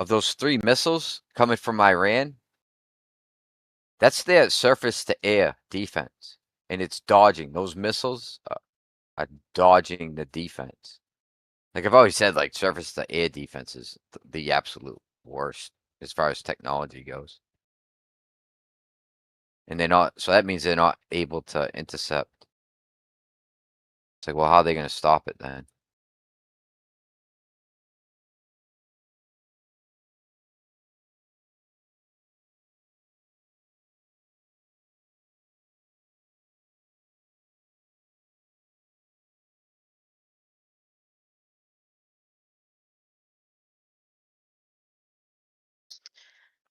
of those 3 missiles coming from Iran, that's their surface-to-air defense, and it's dodging. Those missiles are dodging the defense. Like I've always said, like surface-to-air defense is the absolute worst as far as technology goes. And they're not, so that means they're not able to intercept. It's like, well, how are they going to stop it then?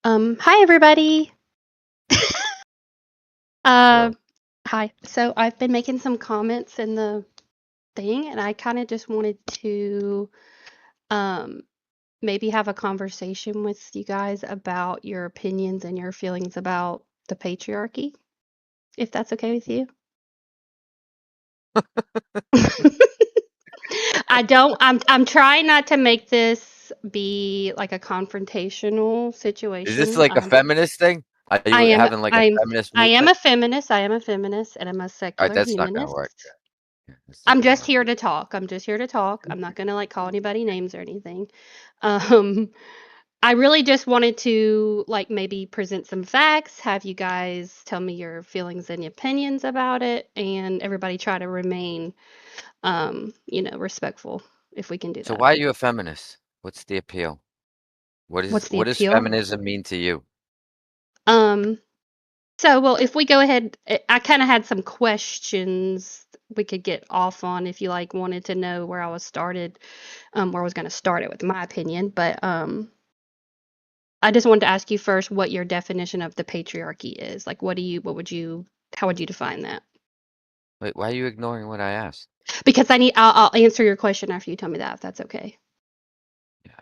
Hi everybody. Hello. Hi. So I've been making some comments in the thing, and I kind of just wanted to maybe have a conversation with you guys about your opinions and your feelings about the patriarchy, if that's okay with you. I'm trying not to make this be like a confrontational Is this situation. like a feminist thing? Are I you am having like a I'm feminist I am movement? a feminist. I am a feminist, and I'm a Alright, secular that's not gonna work. humanist. Yeah, that's not I'm gonna just work. here to talk. I'm just here to talk. I'm not gonna like call anybody names or anything. Um, I really just wanted to like maybe present some facts, have you guys tell me your feelings and opinions about it, and everybody try to remain, respectful if we can do So that. why are you a feminist? What's the appeal? What's the What does appeal? feminism mean to you? Um, well, if we go ahead, I kind of had some questions we could get off on if you like wanted to know where I was started, where I was going to start it with my opinion, but I just wanted to ask you first what your definition of the patriarchy is. Like, how would you define that? Wait, why are you ignoring what I asked? Because I'll answer your question after you tell me that, if that's okay. Yeah.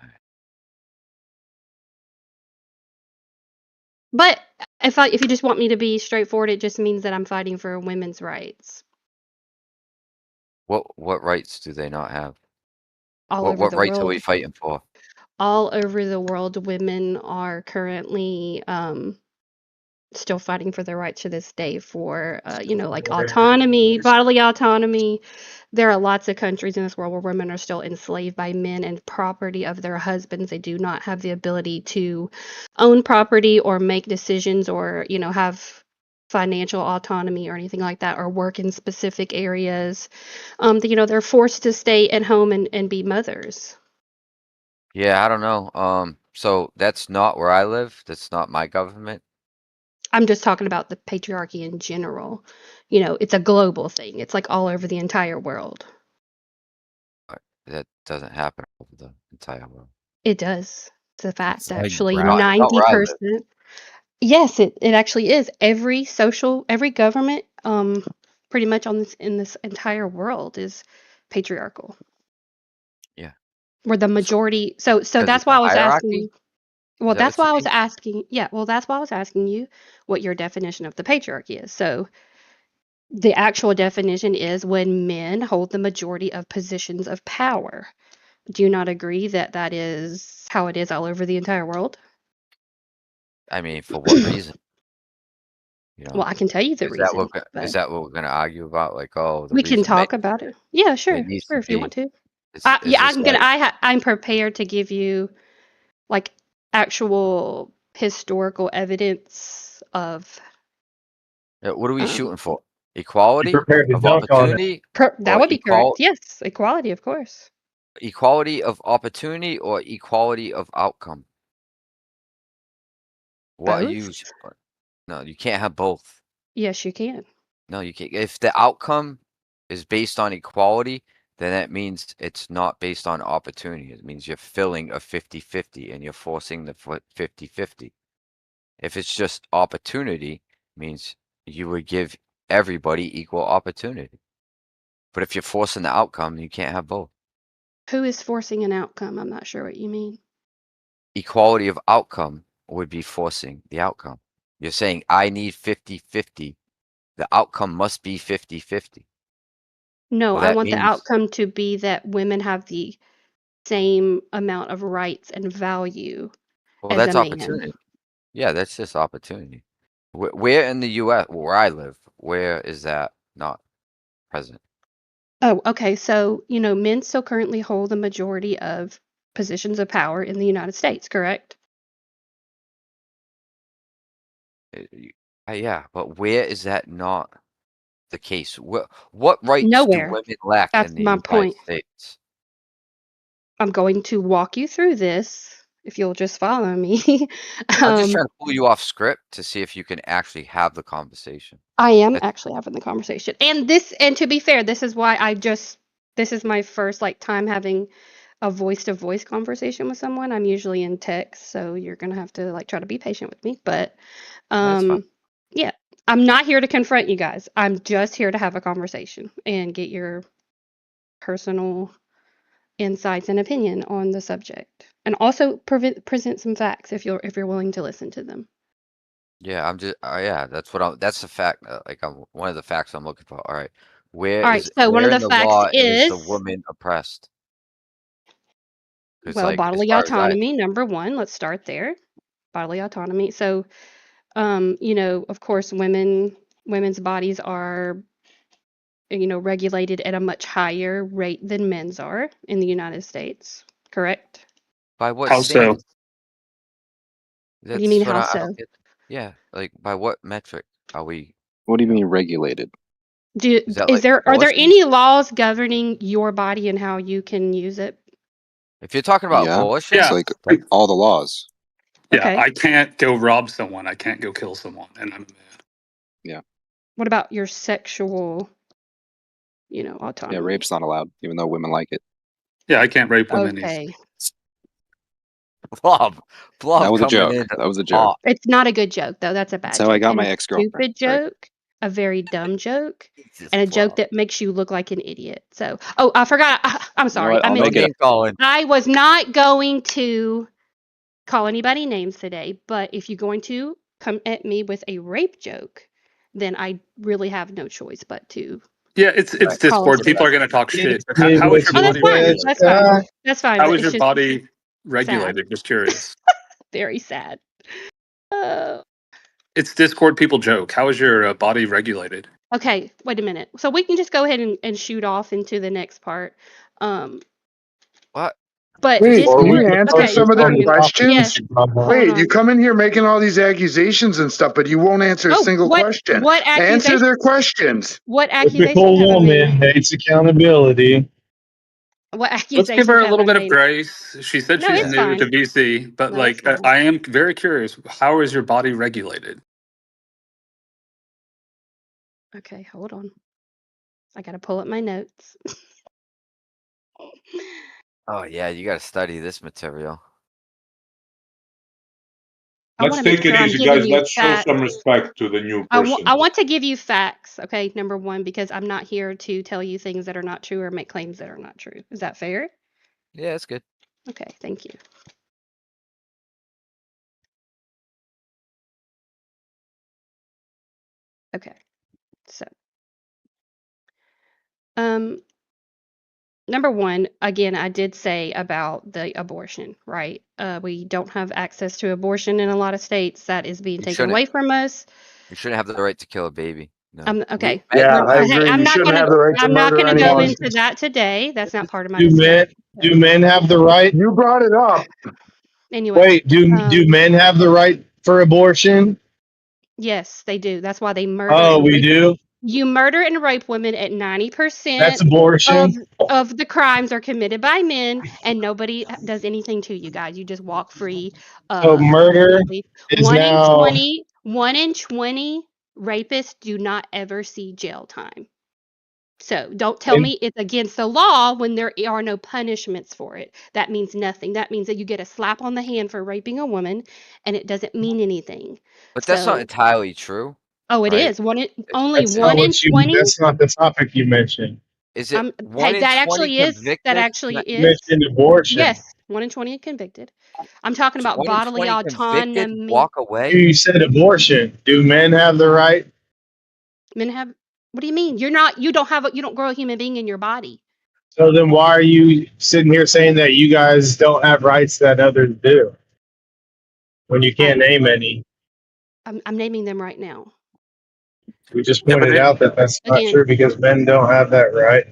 But if you just want me to be straightforward, it just means that I'm fighting for women's rights What rights do they not have? all over What the rights are we world. fighting for? All over the world, women are currently still fighting for their rights to this day for, like autonomy, bodily autonomy. There are lots of countries in this world where women are still enslaved by men and property of their husbands. They do not have the ability to own property or make decisions or, have financial autonomy or anything like that or work in specific areas. They're forced to stay at home and be mothers. Yeah, I don't know. So that's not where I live. That's not my government. I'm just talking about the patriarchy in general. It's a global thing. It's like all over the entire world. That doesn't happen over the entire world. It does. It's a fact, Inside your actually. brain. Not where I live. 90%. Yes, it actually is. Every government, pretty much in this entire world is patriarchal. Yeah. Where the So majority, so because that's it's why a I was asking hierarchy? you. Is Well, that that's what you why I was mean? asking. Yeah, well, that's why I was asking you what your definition of the patriarchy is. So the actual definition is when men hold the majority of positions of power. Do you not agree that that is how it is all over the entire world? I mean, for what reason? You Well, know, I can tell you the reason, is but that what we're gonna argue about? Like, oh, the we can reason talk about it. Yeah, it sure, needs to sure, if you want be to. is Yeah, this like I'm prepared to give you like actual historical evidence of what are we um shooting for? Be Equality prepared to of dunk on it. opportunity that or would be correct. Yes, equality, of course. equality of opportunity or equality of outcome? What are you? Both? No, you can't have both. Yes, you can. No, you can't. If the outcome is based on equality, then that means it's not based on opportunity. It means you're filling a 50-50 and you're forcing the 50-50. If it's just opportunity, means you would give everybody equal opportunity. But if you're forcing the outcome, you can't have both. Who is forcing an outcome? I'm not sure what you mean. Equality of outcome would be forcing the outcome. You're saying I need 50-50. The outcome must be 50-50. No, Well, I that want the means outcome to be that women have the same amount of rights and value Well, as a that's man. opportunity. Yeah, that's just opportunity. Where in the U.S., where I live, where is that not present? Oh, okay. So, men still currently hold the majority of positions of power in the United States, correct? Yeah, but where is that not the case? What rights do Nowhere. women lack That's in the my United point. States? I'm going to walk you through this if you'll just follow me. I'm just um, trying to pull you off script to see if you can actually have the conversation. I am That's actually having the conversation. And to be fair, this is why this is my first time having a voice to voice conversation with someone. I'm usually in text, so you're going to have to try to be patient with me, but that's fine. yeah, I'm not here to confront you guys. I'm just here to have a conversation and get your personal insights and opinion on the subject, and also present some facts if you're willing to listen to them. Yeah, I'm just yeah, that's the fact. One of the facts I'm looking for. All right, where All right, is so one of where in the the facts law is the is, woman oppressed? Because well, as bodily far as I autonomy, number one. Let's start there. Bodily autonomy. So, of course, women's bodies are, regulated at a much higher rate than men's are in the United States. Correct? by what How so? standard? What do you mean, That's what how I so? don't get. Yeah, like by what metric are we? What do you You know, mean regulated? is that like Are there abortion? any laws governing your body and how you can use it? If you're talking about Yeah, abortion, it's Yeah, like all the laws. yeah. Okay. I can't go rob someone. I can't go kill someone, and I'm a man. Yeah, What about your sexual, yeah. autonomy? Rape's not allowed, even though women like it. Yeah, I can't rape women Okay. easily. Blob, That Blob was a coming joke. in That was a joke. hot. It's not a good joke, though. That's a That's bad how I joke. got And my a ex-girlfriend. stupid Right. joke, a very dumb joke, Jesus, and a joke Blob. that makes you look like an idiot. So, oh, I forgot. I'm You know sorry. what? I I'll No meant make it. name calling. I was not going to call anybody names today, but if you're going to come at me with a rape joke, then I really have no choice but to Yeah, it's Right. call a Discord. People spade. are gonna talk Hit shit. But me how is with your Oh, your that's body fine. best regulated? That's fine. shot. That's fine. How But is your it's just body sad. regulated? Just curious. Very sad. Uh, It's Discord. People joke. How is your body regulated? okay, wait a minute. So we can just go ahead and shoot off into the next part. What? But Wait, Before can we you Discord. answer Okay, some of their on wait a the minute. topic, Yes. questions? Hold Wait, you on. come in here making all these accusations and stuff, but you won't answer a Oh, single question. what Answer accusation? their questions. What accusation typical have I woman made? hates accountability. What Let's give her accusations a have little I bit of made? grace. She said No, she's it's Yeah. new to fine. BC, but No, it's fine. I am very curious. How is your body regulated? Okay, hold on. I gotta pull up my notes. Oh yeah, you got to study this material. I Let's want to make take it sure I'm easy, giving guys. you Let's show facts. some respect to the new person. I want to give you facts, okay? Number one, because I'm not here to tell you things that are not true or make claims that are not true. Is that fair? Yeah, it's good. Okay, thank you. Okay, so number one, again, I did say about the abortion, right? We don't have access to abortion in a lot of states. That is being You taken shouldn't. away from us. You shouldn't have the right to kill a baby. No. Okay. Yeah, I Hey, agree. You shouldn't have the right to I'm not murder gonna go anyone. into that today. That's not part of my Do men discussion. do men have the right? You brought it up. Anyway, Wait, do men have the right for abortion? yes, they do. That's why they murder Oh, and we rape. do. You murder and rape women at That's 90% abortion. of the crimes are committed by men, and nobody does anything to you guys. You just walk free. So murder Completely. is now. 1 in 20 rapists do not ever see jail time. So don't tell And me it's against the law when there are no punishments for it. That means nothing. That means that you get a slap on the hand for raping a woman, and it doesn't mean anything. But that's not So, entirely true, oh, it right? is only that's It's not 1 in what you. 20. That's not the topic you mentioned. is it Hey, 1 in 20 that convicted? actually You is. mentioned abortion. Yes, 1 in 20 convicted. I'm talking about 1 in bodily 20 convicted autonomy. walk away? You said abortion. Do men have the right? Men have. What do you mean? You don't grow a human being in your body. So then why are you sitting here saying that you guys don't have rights that others do when you can't name any? I'm naming them right now. We just Yeah, but pointed out that that's not Again, true because men don't have that right.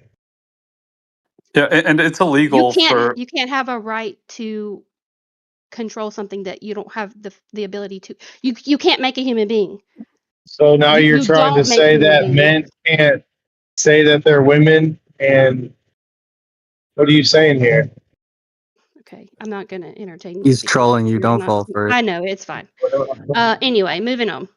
and it's you illegal can't for you can't have a right to control something that you don't have the ability to. You can't make a human being. So now you're You trying to don't make say human that beings. men can't say that they're women, and what are you saying here? Okay, I'm not gonna entertain you He's because trolling you. you're Don't not. fall for it. I know it's fine. Anyway, moving on.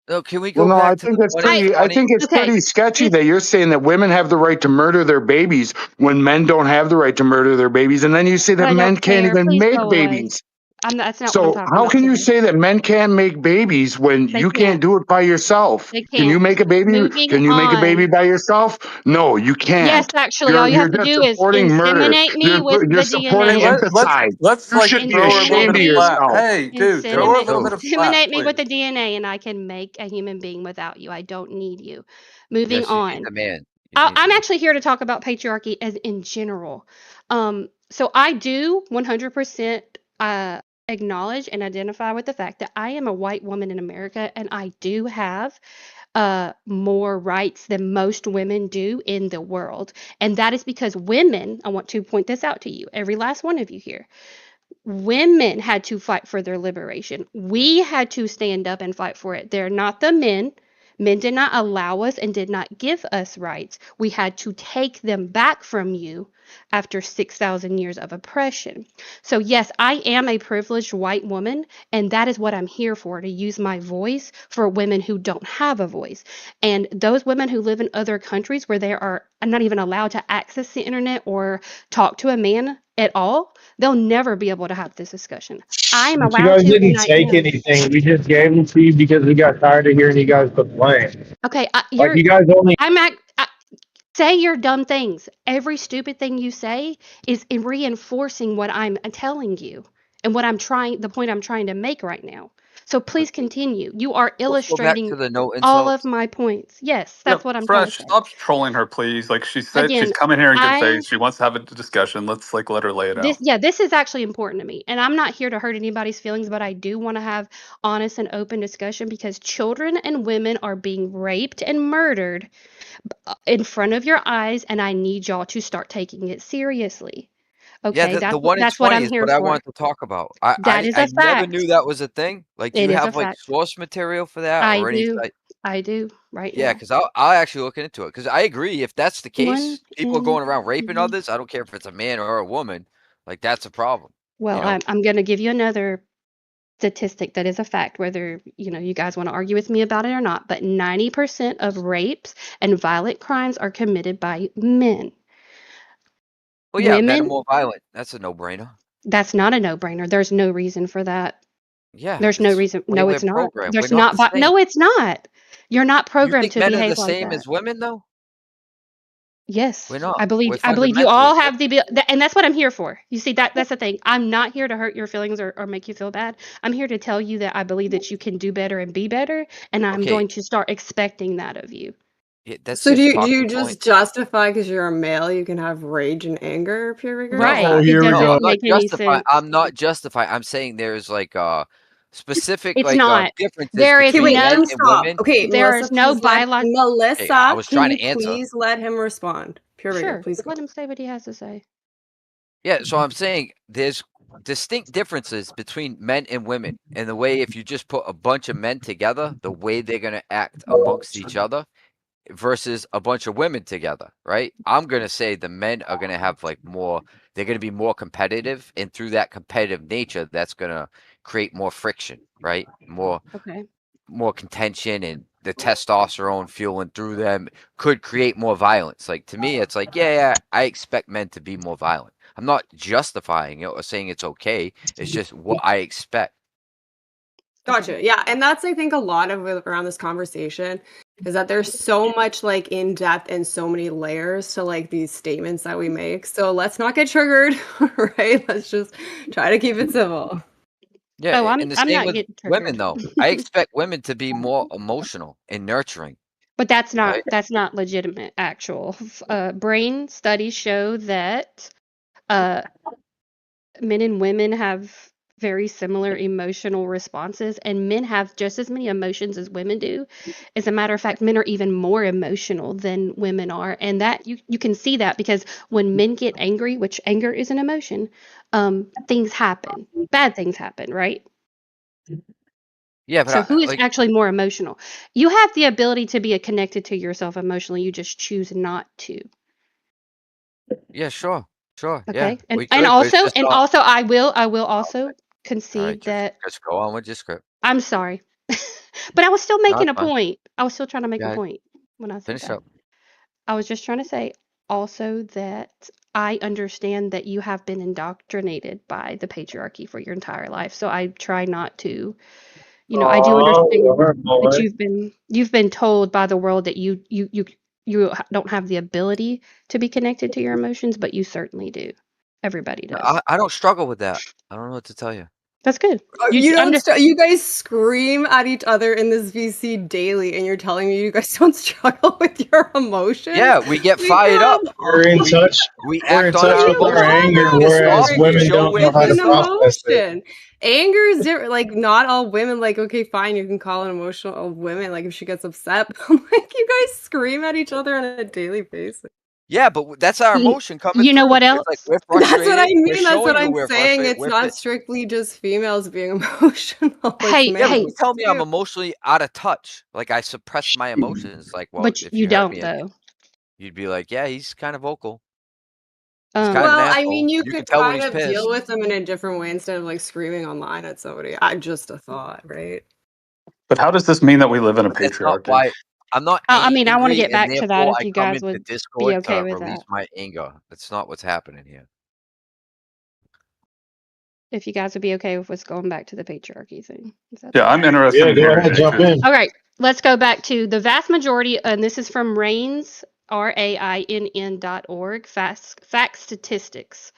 No, can we Well, go no, I back to the think it's pretty. I 2020? think it's Okay, pretty sketchy this that you're saying that women have the right to murder their babies when men don't have the right to murder their babies, and then you say that I men don't can't care. even Please make go away. babies. That's not what I'm So talking how about can you today. say that men can't make babies when They you can't can't. do it by yourself? They Can you can't. make a baby? Moving Can you make a baby on. by yourself? No, you Yes, can't. actually, all you You're have to just do is supporting murder. inseminate me with You're the hey, supporting DNA. infanticide. let's You like should be throw her a little Inseminate bit ashamed of of me. flack. yourself. Hey, dude, throw her a little bit of flack, Inseminate me with please. the DNA, and I can make a human being without you. I don't need you. Moving Yes, you need on. the man. You need I'm the man. actually here to talk about patriarchy as in general. So I do 100% acknowledge and identify with the fact that I am a white woman in America, and I do have more rights than most women do in the world. And that is because women, I want to point this out to you, every last one of you here, women had to fight for their liberation. We had to stand up and fight for it. They're not the men. Men did not allow us and did not give us rights. We had to take them back from you after 6,000 years of oppression. So, yes, I am a privileged white woman, and that is what I'm here for, to use my voice for women who don't have a voice. And those women who live in other countries where they are not even allowed to access the internet or talk to a man at all, they'll never be able to have this discussion. I am But you allowed guys to, and didn't I take am. anything. We just gave them to you because we got tired of hearing you guys complain. Okay, Like you guys only. I'm at, say your dumb things. Every stupid thing you say is reinforcing what I'm telling you and the point I'm trying to make right now. So please continue. You are Let's go back illustrating to the no all of insults. my points. Yes, Yeah, that's what I'm trying to Fresh, say. stop trolling her, please. Like she said, she's Again, coming here in good I faith. She wants to have a discussion. Let's like let her lay it out. this is actually important to me, and I'm not here to hurt anybody's feelings, but I do want to have honest and open discussion because children and women are being raped and murdered in front of your eyes, and I need y'all to start taking it seriously. Yeah, Okay, the 1 in that's what 20 I'm is here what I for. wanted to talk about. I That I is I a never knew fact. that was a thing. Like, do It you is a have, like, fact. source material for that I or any do. site? I do right Yeah, now. because I'll actually look into it. Because I agree, if that's the One case, people are in. going around raping Mhm. others, I don't care if it's a man or a woman, like, that's a problem, you Well, know? I'm going to give you another statistic that is a fact, whether you guys want to argue with me about it or not. But 90% of rapes and violent crimes are committed by men. Well, yeah, men are Women, more violent. That's a no-brainer. that's not a no-brainer. There's no reason for that. Yeah, There's no that's reason. the way No, we're it's not. programmed. We're There's not not. the same. No, it's not. You're not You programmed think to men are behave the like same that. as women, though? Yes, We're not. I believe. We're I believe you fundamentally all different. have and that's what I'm here for. You see, that's the thing. I'm not here to hurt your feelings or make you feel bad. I'm here to tell you that I believe that you can do better and be better, and I'm Okay, going to start expecting that of you. that's So do just you talking just points. justify because you're a male, you can have rage and anger, pure rigor? Is No. Oh, that It here we No, go. doesn't I'm not make any justifying. sense. I'm not justifying. I'm saying there's like specific It's like not. differences There is Okay, between wait, let men him no. and stop. women. Okay, There Melissa, is no please let biological. Okay, I Melissa, was can trying you to answer. please let him respond? Pure rigor, Sure, please go. let him say what he has to say. Yeah, so I'm saying there's distinct differences between men and women in the way if you just put a bunch of men together, the way they're gonna act amongst each other versus a bunch of women together, right? I'm gonna say the men are gonna have like more. They're gonna be more competitive, and through that competitive nature, that's gonna create more friction, right? Okay. More contention and the testosterone fueling through them could create more violence. Like to me, it's like, yeah, I expect men to be more violent. I'm not justifying it or saying it's okay. It's just what I expect. Gotcha. Okay. Yeah, and that's I think a lot of around this conversation is that there's so much like in depth and so many layers to like these statements that we make. So let's not get triggered, right? Let's just try to keep it civil. Yeah, Oh, and the I'm same not with getting women triggered. though. I expect women to be more emotional and nurturing. But that's Right. not legitimate. Actual brain studies show that men and women have very similar emotional responses, and men have just as many emotions as women do. As a matter of fact, men are even more emotional than women are, and that you can see that because when men get angry, which anger is an emotion, things happen. Bad things happen, right? Yeah, but So who is like, actually more emotional? You have the ability to be connected to yourself emotionally. You just choose not to. yeah, sure, yeah, Okay. And we could, but it's just not. also I will also All right, concede just that just go on with your script. I'm sorry. But I was still No, making it's a fine. point. I was still trying to make Go a ahead, point when I said finish that. up. I was just trying to say also that I understand that you have been indoctrinated by the patriarchy for your entire life. So I try not to, I do Oh, understand Lord, that boy. you've been told by the world that you don't have the ability to be connected to your emotions, but you certainly do. Everybody No, does. I don't struggle with that. I don't know what to tell you. That's good. You don't. Under You guys scream at each other in this VC daily, and you're telling me you guys don't struggle with your emotions? Yeah, we get We fired have. up. We're in We touch. we We're in act on touch our with You our emotions. We anger, get have pissed whereas off. We women show don't it. know it's how We to an stop. process it. emotion. Anger is different. Like not all women. Like okay, fine, you can call an emotional woman. Like if she gets upset, but I'm like you guys scream at each other on a daily basis. Yeah, but that's our emotion coming you know through. what It's like else? we're That's what I frustrated. We're mean. That's what showing you I'm we're saying. frustrated. It's We're not pissed. strictly just females being emotional. It's Hey, Yeah, but you hey, males tell me I'm too. emotionally out of touch. Like I suppress my emotions. Like, well, but if you you heard don't me, though. you'd be like, yeah, he's kind of vocal. He's kind of an Um Well, I asshole. mean, you You could can tell when kind he's of deal pissed. with them in a different way instead of like screaming online at somebody. I just a thought, right? But how does this mean that we live in a But that's not patriarchy? why I'm not I mean, I want to angry, get and back to that therefore if I you come guys into would be Discord okay to with release that. my anger. That's not what's happening here. If you guys would be okay with us going back to the patriarchy thing. Is that Yeah, I'm interested Yeah, in go hearing ahead, it jump too. in. all right? Let's go back to the vast majority, and this is from Rains, RAINN.org, fact statistics.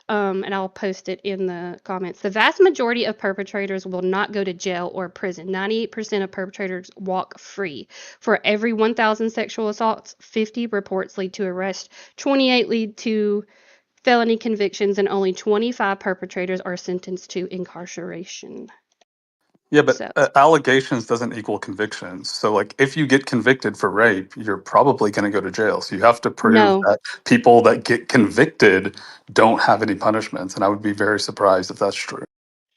And I'll post it in the comments. The vast majority of perpetrators will not go to jail or prison. 98% of perpetrators walk free. For every 1,000 sexual assaults, 50 reports lead to arrest, 28 lead to felony convictions, and only 25 perpetrators are sentenced to incarceration. Yeah, but So, allegations doesn't equal convictions. So, like, if you get convicted for rape, you're probably going to go to jail. So you have to prove no. that people that get convicted don't have any punishments. And I would be very surprised if that's true.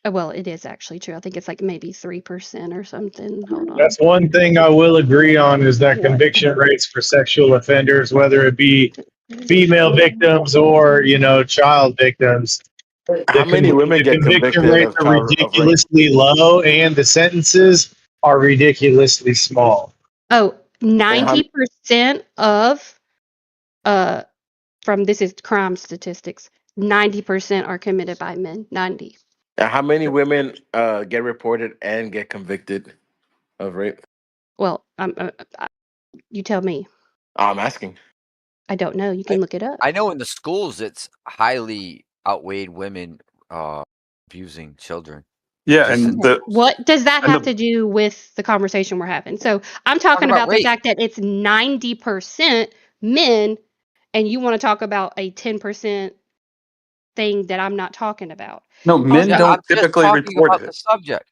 Well, it is actually true. I think it's like maybe 3% or something. Hold on. That's one thing I will agree on is that What? conviction rates for sexual offenders, whether it be female victims or, child victims, How many women the get conviction convicted rates of are of rape? ridiculously low and the sentences are ridiculously small. Oh, And how 90% of uh from this is crime statistics. 90% are committed by men. 90. and how many women get reported and get convicted of rape? Well, you tell me. I'm asking. I don't know. You I can look it up. I know in the schools it's highly outweighed women abusing children. Yeah, Just in and the the schools. What does that and have the to do with the conversation we're having? So I'm Talking talking about about the rape. fact that it's 90% men, and you want to talk about a 10% thing that I'm not talking about. no, Also, men Yeah, I'm don't just typically talking report about the it. subject.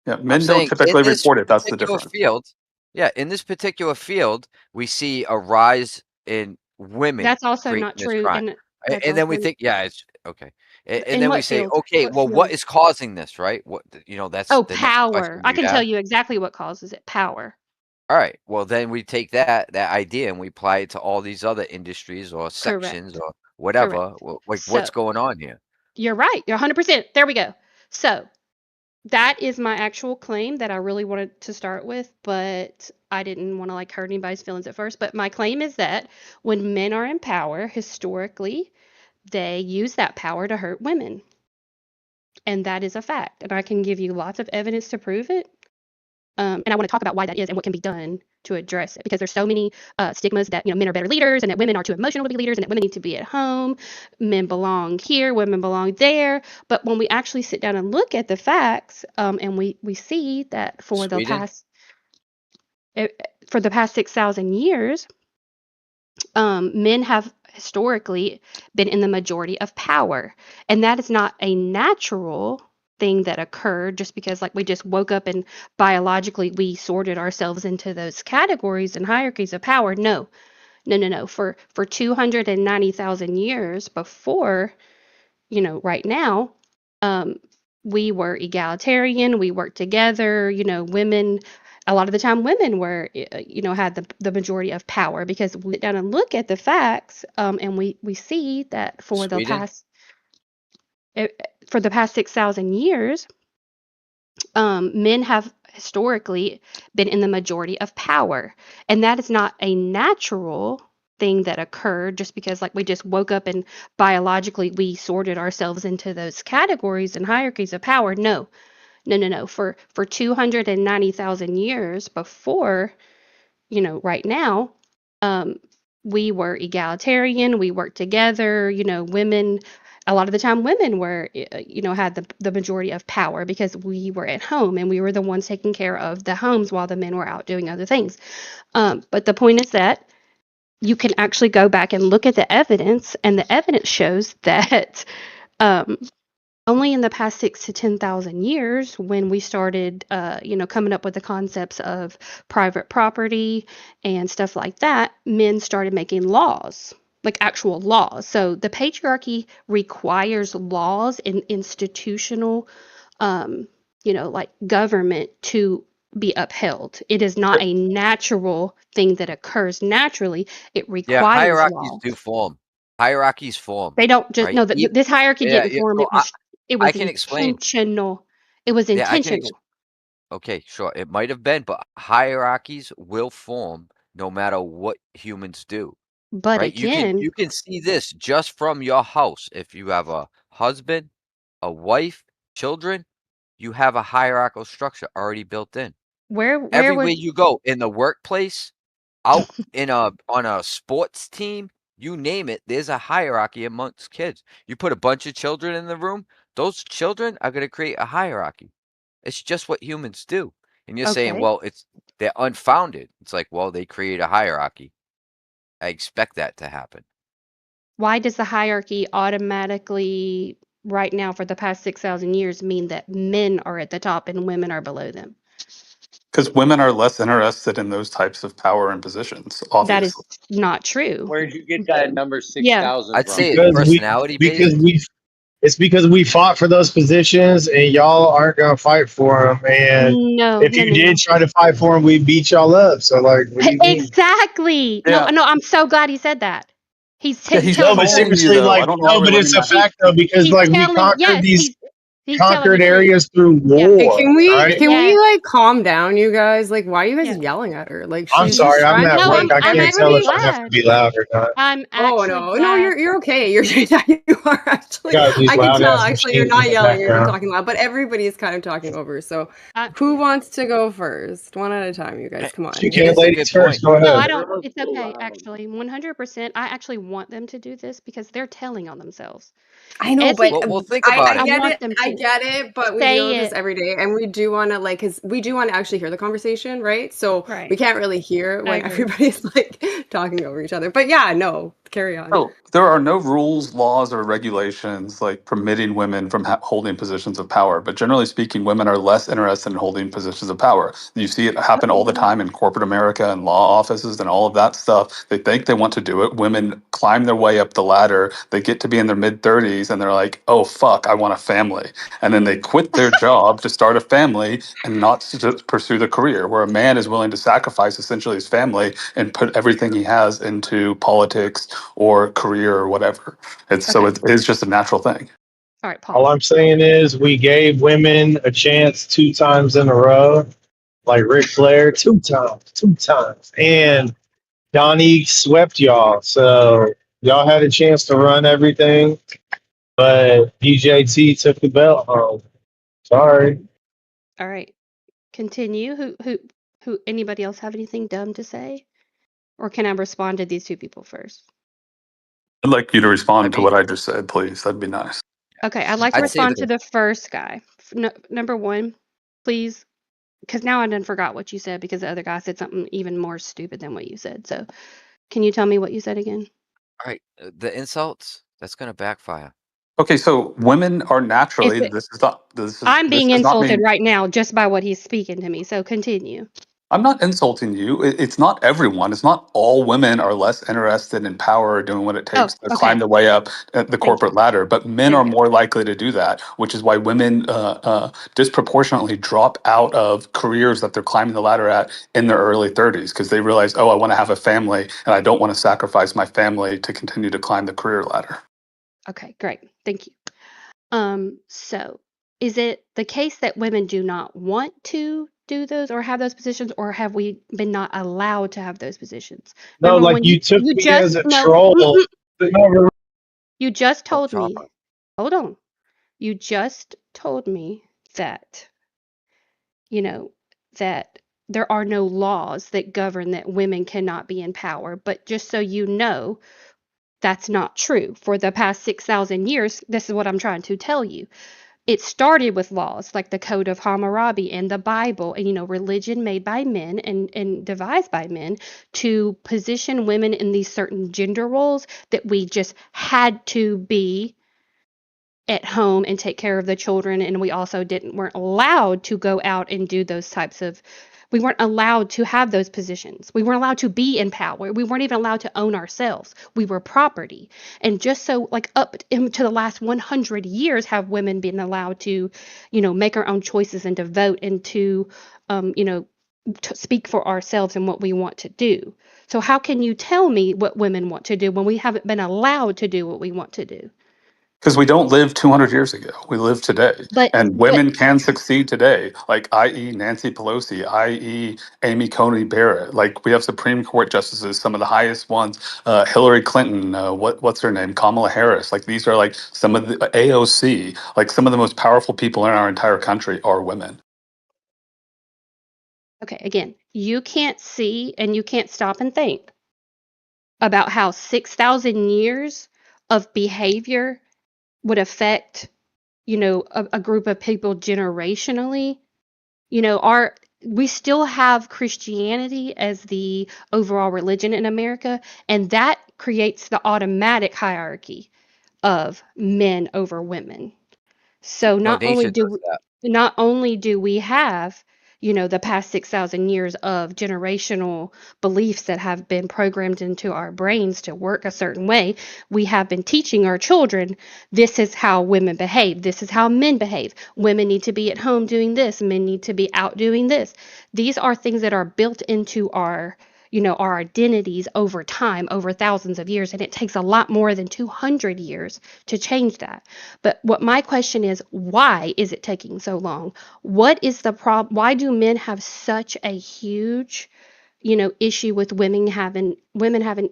Yeah, I'm men don't saying in typically this report it. That's the particular difference. field, yeah, in this particular field, we see a rise in women that's also creating not this true, crime. and that's And then we also think, yeah, it's okay. And in then we what say, field? okay, What well, what field? is causing this, right? That's Oh, the next power. question I we'd can tell ask. you exactly what causes it. Power. All right, well, then we take that idea and we apply it to all these other industries or sections Correct. or Correct. whatever. Like, So what's going on here? you're right. You're 100%. There we go. So that is my actual claim that I really wanted to start with, but I didn't want to like hurt anybody's feelings at first. But my claim is that when men are in power, historically, they use that power to hurt women. And that is a fact. And I can give you lots of evidence to prove it. And I want to talk about why that is and what can be done to address it, because there's so many stigmas that men are better leaders and that women are too emotional to be leaders and that women need to be at home. Men belong here, women belong there. But when we actually sit down and look at the facts, and we see that for the Sweden? past, for the past 6,000 years, men have historically been in the majority of power, and that is not a natural thing that occurred just because like we just woke up and biologically we sorted ourselves into those categories and hierarchies of power. No. For 290,000 years before, right now, we were egalitarian, we worked together, women, a lot of the time women were, had the majority of power because we sit down and look at the facts, and we see that Sweden? for the past 6,000 years, men have historically been in the majority of power, and that is not a natural thing that occurred just because like we just woke up and biologically we sorted ourselves into those categories and hierarchies of power. No. For 290,000 years before, right now, we were egalitarian, we worked together, women, a lot of the time women were, had the majority of power because we were at home and we were the ones taking care of the homes while the men were out doing other things. But the point is that you can actually go back and look at the evidence, and the evidence shows that only in the past 6 to 10,000 years, when we started, coming up with the concepts of private property and stuff like that, men started making laws, like actual laws. So the patriarchy requires laws and institutional, like government to be upheld. It is not a natural thing that occurs naturally. It Yeah, requires hierarchies laws. do form. Hierarchies form, They don't just right? no. This hierarchy Yeah, didn't yeah. form. So It I was can explain. intentional. It was Yeah, I can. intentional. Okay, sure. It might have been, but hierarchies will form no matter what humans do, But right? again, You can see this just from your house. If you have a husband, a wife, children, you have a hierarchical structure already built in. where Everywhere was you go, in the workplace, out on a sports team, you name it, there's a hierarchy amongst kids. You put a bunch of children in the room, those children are going to create a hierarchy. It's just what humans do. And you're saying, okay? well, they're unfounded. It's like, well, they create a hierarchy. I expect that to happen. Why does the hierarchy automatically, right now, for the past 6,000 years, mean that men are at the top and women are below them? Because women are less interested in those types of power and positions, That is obviously. not true. Where'd you get that number Yeah. 6,000 I'd from? say it's personality Because based. it's because we fought for those positions and y'all aren't gonna fight for them. And No, if no, you no, no. did try to fight for them, we beat y'all up. So like, what do you mean? Exactly. No, Yeah. no. I'm so glad he said that. Yeah, He's he's No, telling but the truth. trolling you seriously, though. I like, don't know why no, we're but letting it's a that. fact though, because He's like we telling. conquered Yes, these he's telling the conquered truth. areas through Yeah. Hey, war, can we right? can we Yes. like calm down, you guys? Like, why are you guys Yeah. yelling at her? Like, I'm she's sorry, just I'm trying at to work. like I I'm can't actually tell if I have to glad. be loud or not. I'm Oh actually no, glad. you're okay. You are actually. Got these I can loud tell ass actually you're machines in not the yelling. You're just background. talking loud, but everybody is kind of talking over. So, I, who wants to go first? One at a time, you guys. Come You on. can, It's a ladies good point. first. Go no, I ahead. don't. Everyone's It's so okay. loud. Actually, 100%. I actually want them to do this because they're telling on themselves. I know, Esme, but Well, think about I it. I get want it. them I to get it, but we deal with say this it. every day, and we do want to like, because we do want to actually hear the conversation, right? So we Right. can't really hear it I when agree. everybody's like talking over each other. But yeah, no, carry on. Oh, there are no rules, laws, or regulations like permitting women from holding positions of power. But generally speaking, women are less interested in holding positions of power. You see it happen all the time in corporate America and law offices and all of that stuff. They think they want to do it. Women climb their way up the ladder. They get to be in their mid 30s and they're like, oh, fuck, I want a family. And then they quit their job to start a family and not to pursue the career, where a man is willing to sacrifice essentially his family and put everything he has into politics or career or whatever. Okay. It is just a natural thing. All right, All Paul. I'm saying is we gave women a chance 2 times in a row, like Ric Flair, 2 times. And Donnie swept y'all. So y'all had a chance to run everything, but DJT took the belt home. Sorry. All right. Continue. Who? Anybody else have anything dumb to say, or can I respond to these two people first? I'd like you to I respond to mean, what I just said, please. That'd be nice. Okay, I'd like to I'd say respond to this. the first guy. Number one, please because now I done forgot what you said because the other guy said something even more stupid than what you said. So can you tell me what you said again? All right, the insults, that's gonna backfire. Okay, so women are naturally. If it, This I'm this being does not insulted mean right now just by what he's speaking to me. So continue. I'm not insulting you. It's not everyone. It's not all women are less interested in power or doing what it Oh, takes to climb okay. their way up the Thank you. corporate ladder. But men There are you go. more likely to do that, which is why women disproportionately drop out of careers that they're climbing the ladder at in their early 30s because they realize, oh, I want to have a family and I don't want to sacrifice my family to continue to climb the career ladder. Okay, great. Thank you. So is it the case that women do not want to do those or have those positions, or have we been not allowed to have those positions? No, Remember like when you took you me just as a no, troll. No, you just Don't told chop me. up. Hold on. You just told me that, you know, that there are no laws that govern that women cannot be in power. But just so you know, that's not true. For the past 6,000 years, this is what I'm trying to tell you. It started with laws like the Code of Hammurabi and the Bible, and religion made by men and devised by men to position women in these certain gender roles that we just had to be at home and take care of the children, and we also weren't allowed to go out and do those types of, we weren't allowed to have those positions, we weren't allowed to be in power, we weren't even allowed to own ourselves, we were property. And just so like up into the last 100 years have women been allowed to make our own choices and to vote and to to speak for ourselves and what we want to do. So how can you tell me what women want to do when we haven't been allowed to do what we want to do? Because we don't live 200 years ago. We live today. And But women can succeed today, like i.e. Nancy Pelosi, i.e. Amy Coney Barrett. Like we have Supreme Court justices, some of the highest ones, Hillary Clinton, what's her name? Kamala Harris. Like these are like some of the AOC, like some of the most powerful people in our entire country are women. okay, again, you can't see and you can't stop and think about how 6,000 years of behavior would affect, a group of people generationally. We still have Christianity as the overall religion in America, and that creates the automatic hierarchy of men over women. So No, nature does that. not only do we have, the past 6,000 years of generational beliefs that have been programmed into our brains to work a certain way, we have been teaching our children this is how women behave, this is how men behave. Women need to be at home doing this, men need to be out doing this. These are things that are built into our identities over time, over thousands of years, and it takes a lot more than 200 years to change that. But what my question is, why is it taking so long? What is the problem? Why do men have such a huge, issue with women having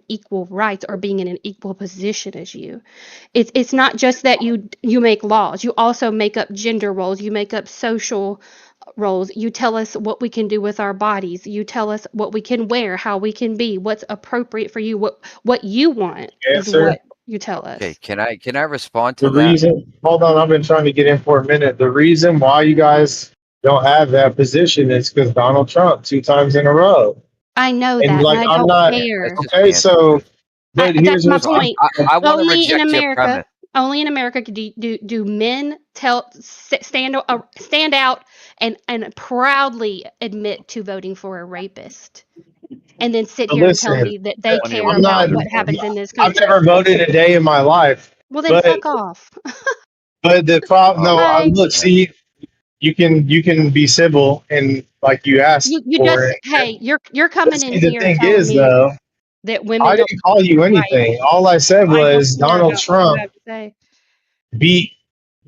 equal rights or being in an equal position as you? It's not just that you make laws. You also make up gender roles. You make up social roles. You tell us what we can do with our bodies. You tell us what we can wear, how we can be, what's appropriate for you. What you want is answer. what you tell Okay, us. can I respond to The that? reason, hold on, I've been trying to get in for a minute. The reason why you guys don't have that position is because Donald Trump 2 times in a row. I know And that, and like, I I'm don't not, Let's care. just okay, answer. so, but That's here's my what's, So I'm, point. I want to Only in reject your America, premise. only in America do men stand out and proudly admit to voting for a rapist, and then sit here and tell listen, me that they Plenty of care I'm women not, about voted what for him. happens in this I've country. never voted a day in my life, Well, then but, fuck off. the problem, Oh no, Bye. look, man. see, you can be civil and like you asked You for just it. hey, you're But coming in see, the here thing telling is me though, that women I don't didn't call you have rights. anything. All I said I don't was care Donald about what you Trump have to say. beat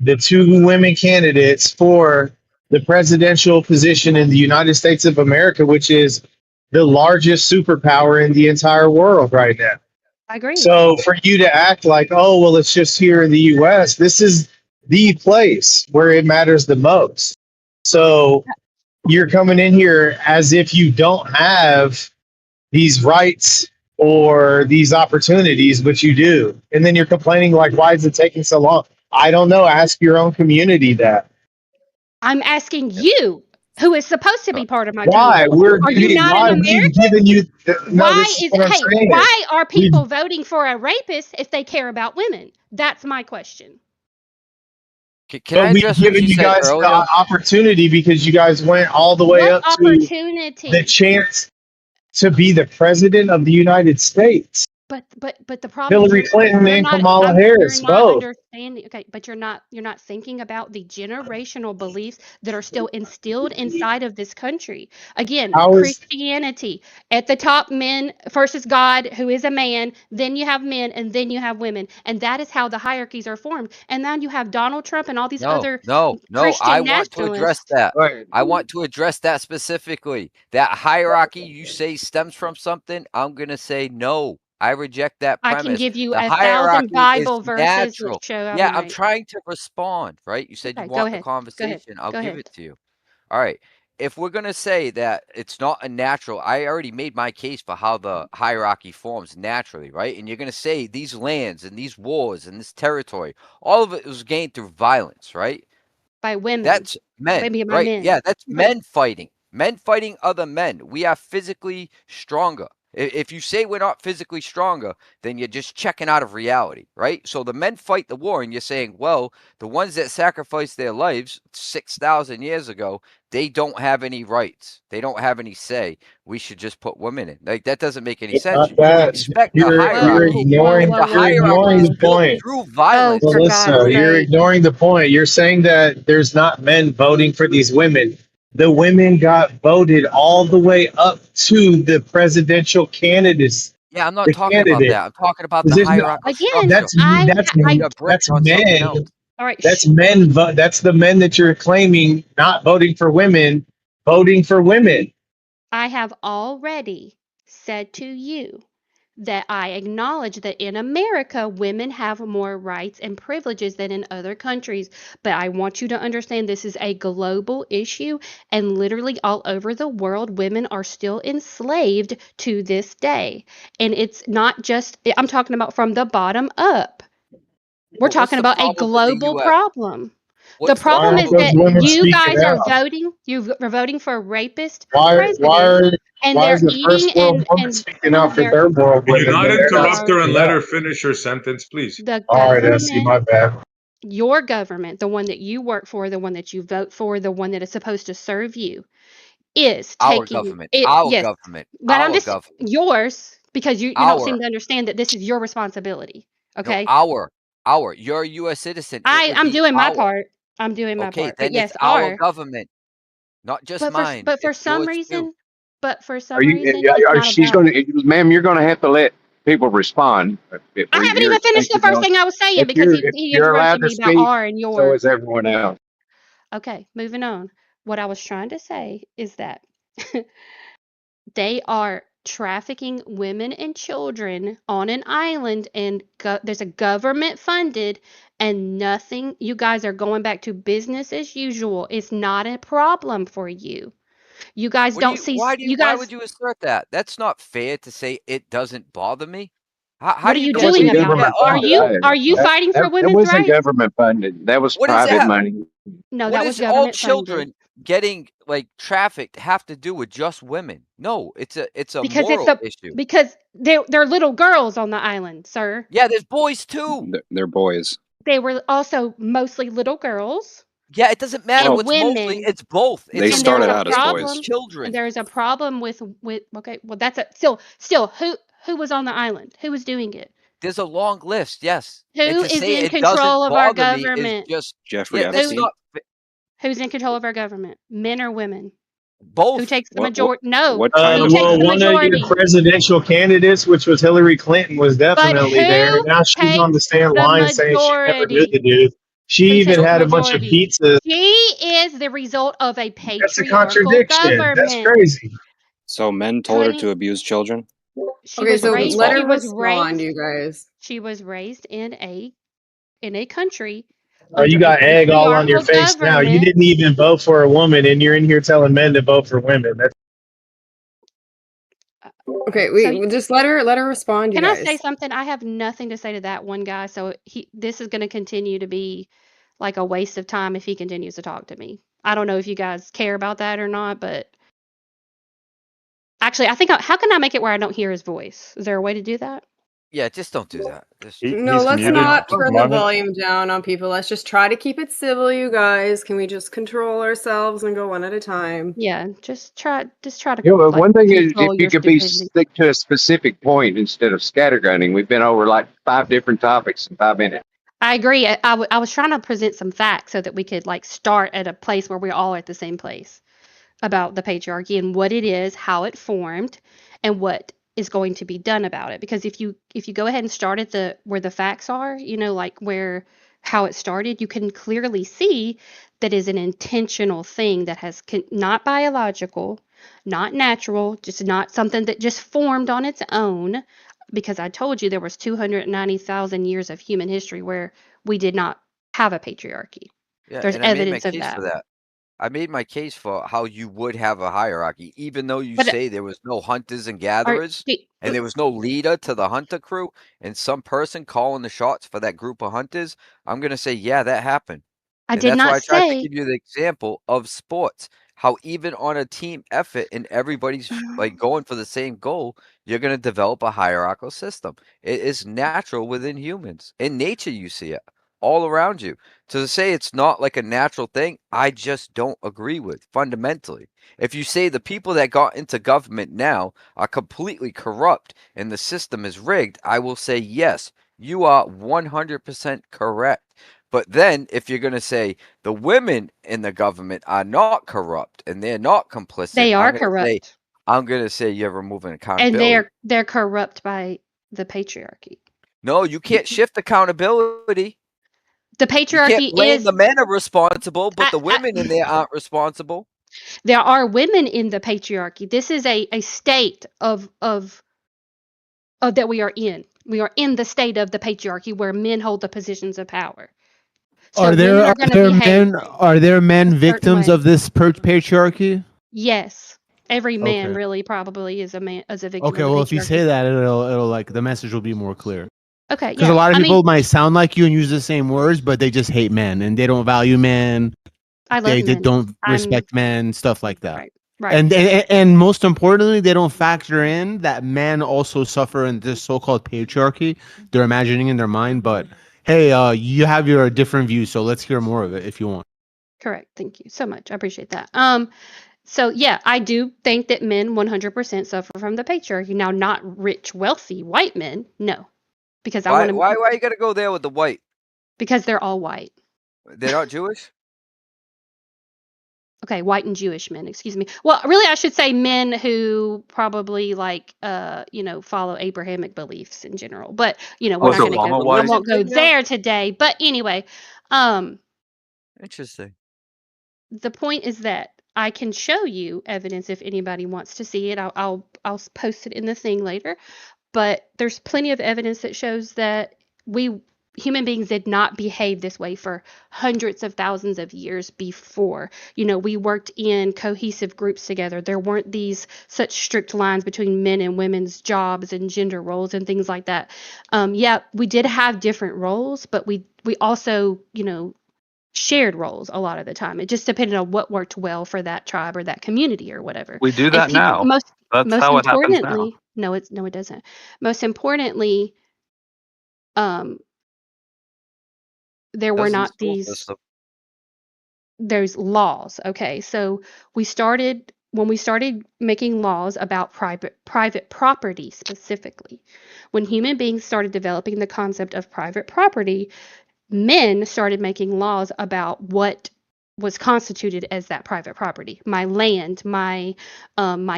the 2 women candidates for the presidential position in the United States of America, which is the largest superpower in the entire world right now. I agree. So for you to act like, oh, well, it's just here in the US, this is the place where it matters the most. So you're coming in here as if you don't have these rights or these opportunities, but you do. And then you're complaining like, why is it taking so long? I don't know. Ask your own community that. I'm asking you who is supposed to be part of my Why? country. Are you not an We've American? given you no, Why this is is what I'm saying. why are We've people voting for a rapist if they care about women? That's my question. Can I we've address what given you you said guys earlier? the opportunity because you guys went all the way What up to the opportunity? chance to be the president of the United States. But the problem is Hillary Clinton you're and not Kamala you're Harris, not both. understanding. Okay, but you're not thinking about the generational beliefs that are still instilled inside of this country. Again, How is Christianity at the top, men versus God, who is a man. Then you have men, and then you have women, and that is how the hierarchies are formed. And then you have Donald Trump and all these No, other no, no. I Christian want to address nationalists. that. Right. I want to address that specifically. That hierarchy you say stems from something. I'm going to say no. I reject that I can premise. give you The 1,000 hierarchy is Bible verses that natural. show I'm Yeah, I'm right. trying to respond, right? You said you Okay, go want the ahead. Go ahead. conversation. I'll Go give ahead. it to you. All right. If we're going to say that it's not a natural, I already made my case for how the hierarchy forms naturally, right? And you're going to say these lands and these wars and this territory, all of it was gained through violence, right? By women. That's men, Maybe by right? men. Yeah, that's Okay. men fighting. Men fighting other men. We are physically stronger. If you say we're not physically stronger, then you're just checking out of reality, right? So the men fight the war, and you're saying, well, the ones that sacrificed their lives 6,000 years ago, they don't have any rights. They don't have any say. We should just put women in. Like, that doesn't make any sense. not You that? expect the You're hierarchy. ignoring If the you're hierarchy ignoring is the built point. through Oh, violence, for Melissa, God's you're sake. ignoring the point. You're saying that there's not men voting for these women. The women got voted all the way up to the presidential candidates. yeah, I'm not The talking about candidate. that. I'm talking about Is the this hierarchical Again, structure. that's Putting a brick that's on something men. else. all right. That's men. That's the men that you're claiming not voting for women, voting for women. I have already said to you that I acknowledge that in America, women have more rights and privileges than in other countries. But I want you to understand this is a global issue, and literally all over the world, women are still enslaved to this day. And it's not just, I'm talking about from the bottom up. We're But what's talking the about a problem in the global U.S.? problem. The What's the Why problem is aren't problem those in that the women U.S.? you speaking guys are out? voting for a rapist Why president, and why they're is the eating first world woman speaking out for they're third world Can you women, not but they're not interrupt her and speaking let out? her finish her sentence, please? the All right, Essie, government, my bad. your government, the one that you work for, the one that you vote for, the one that is supposed to serve you, is Our taking government, it. our Yes, government, but I'm our just government, yours because you don't seem our, to understand that this is your responsibility. no, Okay, our. You're a U.S. citizen. It would I'm be doing my our. part. I'm doing my Okay, part. But then it's yes, our our. government, not just mine. But for It's some yours too. reason, Are you? it's not She's about going it. to, ma'am. You're going to have to let people respond. If I we haven't hear, even finished thank the you, first Bill. thing I was saying If because you're if he you're allowed interrupted to me about speak, R and so your. is everyone else. Okay, moving on. What I was trying to say is that they are trafficking women and children on an island, and there's a government funded, and nothing. You guys are going back to business as usual. It's not a problem for you. You guys What do don't you? see. You Why guys, would you assert that? That's not fair to say it doesn't bother me. How what do are you you That doing wasn't completely about it? get government Are off? funded you either. fighting for That women's wasn't rights? government funded. That was What is private that? money. No, What that was does all government funded. children getting like trafficked have to do with just women? No, it's a Because moral issue. they're little girls on the island, sir. Yeah, there's boys too. They're boys. They were also mostly little girls Yeah, it doesn't matter and Well, what's mostly. women, It's both. they It's a and there's started a moral out as issue. It's boys. problem. And children. there's a problem with okay, well that's a still who was on the island? Who was doing it? There's a long list, yes. And Who to is say in it doesn't control of our bother me is government? just Jeffrey yeah, that's Who Epstein. not who's in control of our government? Men or women? Who both. takes the What what majority? No. what kind Who of takes Well, the men? one of your majority? presidential candidates, which was Hillary Clinton, was But definitely there. who Now she's on the takes stand the line saying she never did majority? the dude. She Who even takes So the had a bunch of majority? pizza. She is the result of a That's a patriarchal contradiction. That's government. crazy. So men told her Honey, to abuse children? she Okay, was so That's raised let false. she her was respond, raised you guys. she was raised in a country Oh, you under a got egg all on your patriarchal face now. You government. didn't even vote for a woman, and you're in here telling men to vote for women. That's Okay, So we'll just let her respond, you can I say guys. something? I have nothing to say to that one guy. So this is going to continue to be like a waste of time if he continues to talk to me. I don't know if you guys care about that or not, but actually, I think how can I make it where I don't hear his voice? Is there a way to do that? Yeah, just don't do that. Just No, He's let's muted. not Just a turn the moment. volume down on people. Let's just try to keep it civil, you guys. Can we just control ourselves and go one at a time? Yeah, just try to Yeah, well, like one thing is if control you your could be stupidity. stick to a specific point instead of scattergunning. We've been over like 5 different topics in 5 minutes. I agree. I was trying to present some facts so that we could like start at a place where we're all at the same place about the patriarchy and what it is, how it formed, and what is going to be done about it. Because if you go ahead and start at the where the facts are, like where how it started, you can clearly see that is an intentional thing that has not biological, not natural, just not something that just formed on its own. Because I told you there was 290,000 years of human history where we did not have a patriarchy. yeah, There's and I made my evidence of case that. for that. I made my case for how you would have a hierarchy, even though you But say there was no hunters and are gatherers, the- and there was no leader to the hunter crew, and some person calling the shots for that group of hunters. I'm gonna say, yeah, that happened. I And did that's not why I tried to say give you the example of sports, how even on a team effort and everybody's like going for the same goal, you're going to develop a hierarchical system. It is natural within humans. In nature, you see it all around you. To say it's not like a natural thing, I just don't agree with fundamentally. If you say the people that got into government now are completely corrupt and the system is rigged, I will say yes, you are 100% correct. But then, if you're going to say the women in the government are not corrupt and they're not complicit, they are corrupt, I'm going to say you're removing and accountability. they're corrupt by the patriarchy. No, you can't shift accountability. The You can't patriarchy blame is the men are responsible, but the I, women in there aren't responsible. there are women in the patriarchy. This is a state of that we are in. We are in the state of the patriarchy where men hold the positions of power. So women are going to behave Are there men a certain victims way. of this patriarchy? Yes, every man Okay. really probably is a victim Okay, of the well if you say patriarchy. that it'll like the message will be more clear. Okay, Because a yeah. lot of I mean, people might sound like you and use the same words, but they just hate men and they don't value men. I love They men. don't I'm respect men, stuff like that. right. And most importantly, they don't factor in that men also suffer in this so-called patriarchy. They're imagining in their mind, but hey, you have your different view, so let's hear more of it if you want. Correct. Thank you so much. I appreciate that. So yeah, I do think that men 100% suffer from the patriarchy. Now, not rich, wealthy white men, no, because I want to, Why you got to go there with the white? because they're all white. They're not Jewish? Okay, white and Jewish men, excuse me. Well, really, I should say men who probably like, follow Abrahamic beliefs in general. But we're Was not going to Obama go. I white? won't go Thing now? there today. But anyway, um, Interesting. the point is that I can show you evidence if anybody wants to see it. I'll post it in the thing later. But there's plenty of evidence that shows that we human beings did not behave this way for hundreds of thousands of years before. We worked in cohesive groups together. There weren't these such strict lines between men and women's jobs and gender roles and things like that. Yeah, we did have different roles, but we also, shared roles a lot of the time. It just depended on what worked well for that tribe or that community or whatever. We do And that people now. That's most how it happens now. importantly, no, it doesn't. Most importantly, um, there were Does in the not school these system. those laws. Okay, so when we started making laws about private property specifically, when human beings started developing the concept of private property, men started making laws about what was constituted as that private property. My land, my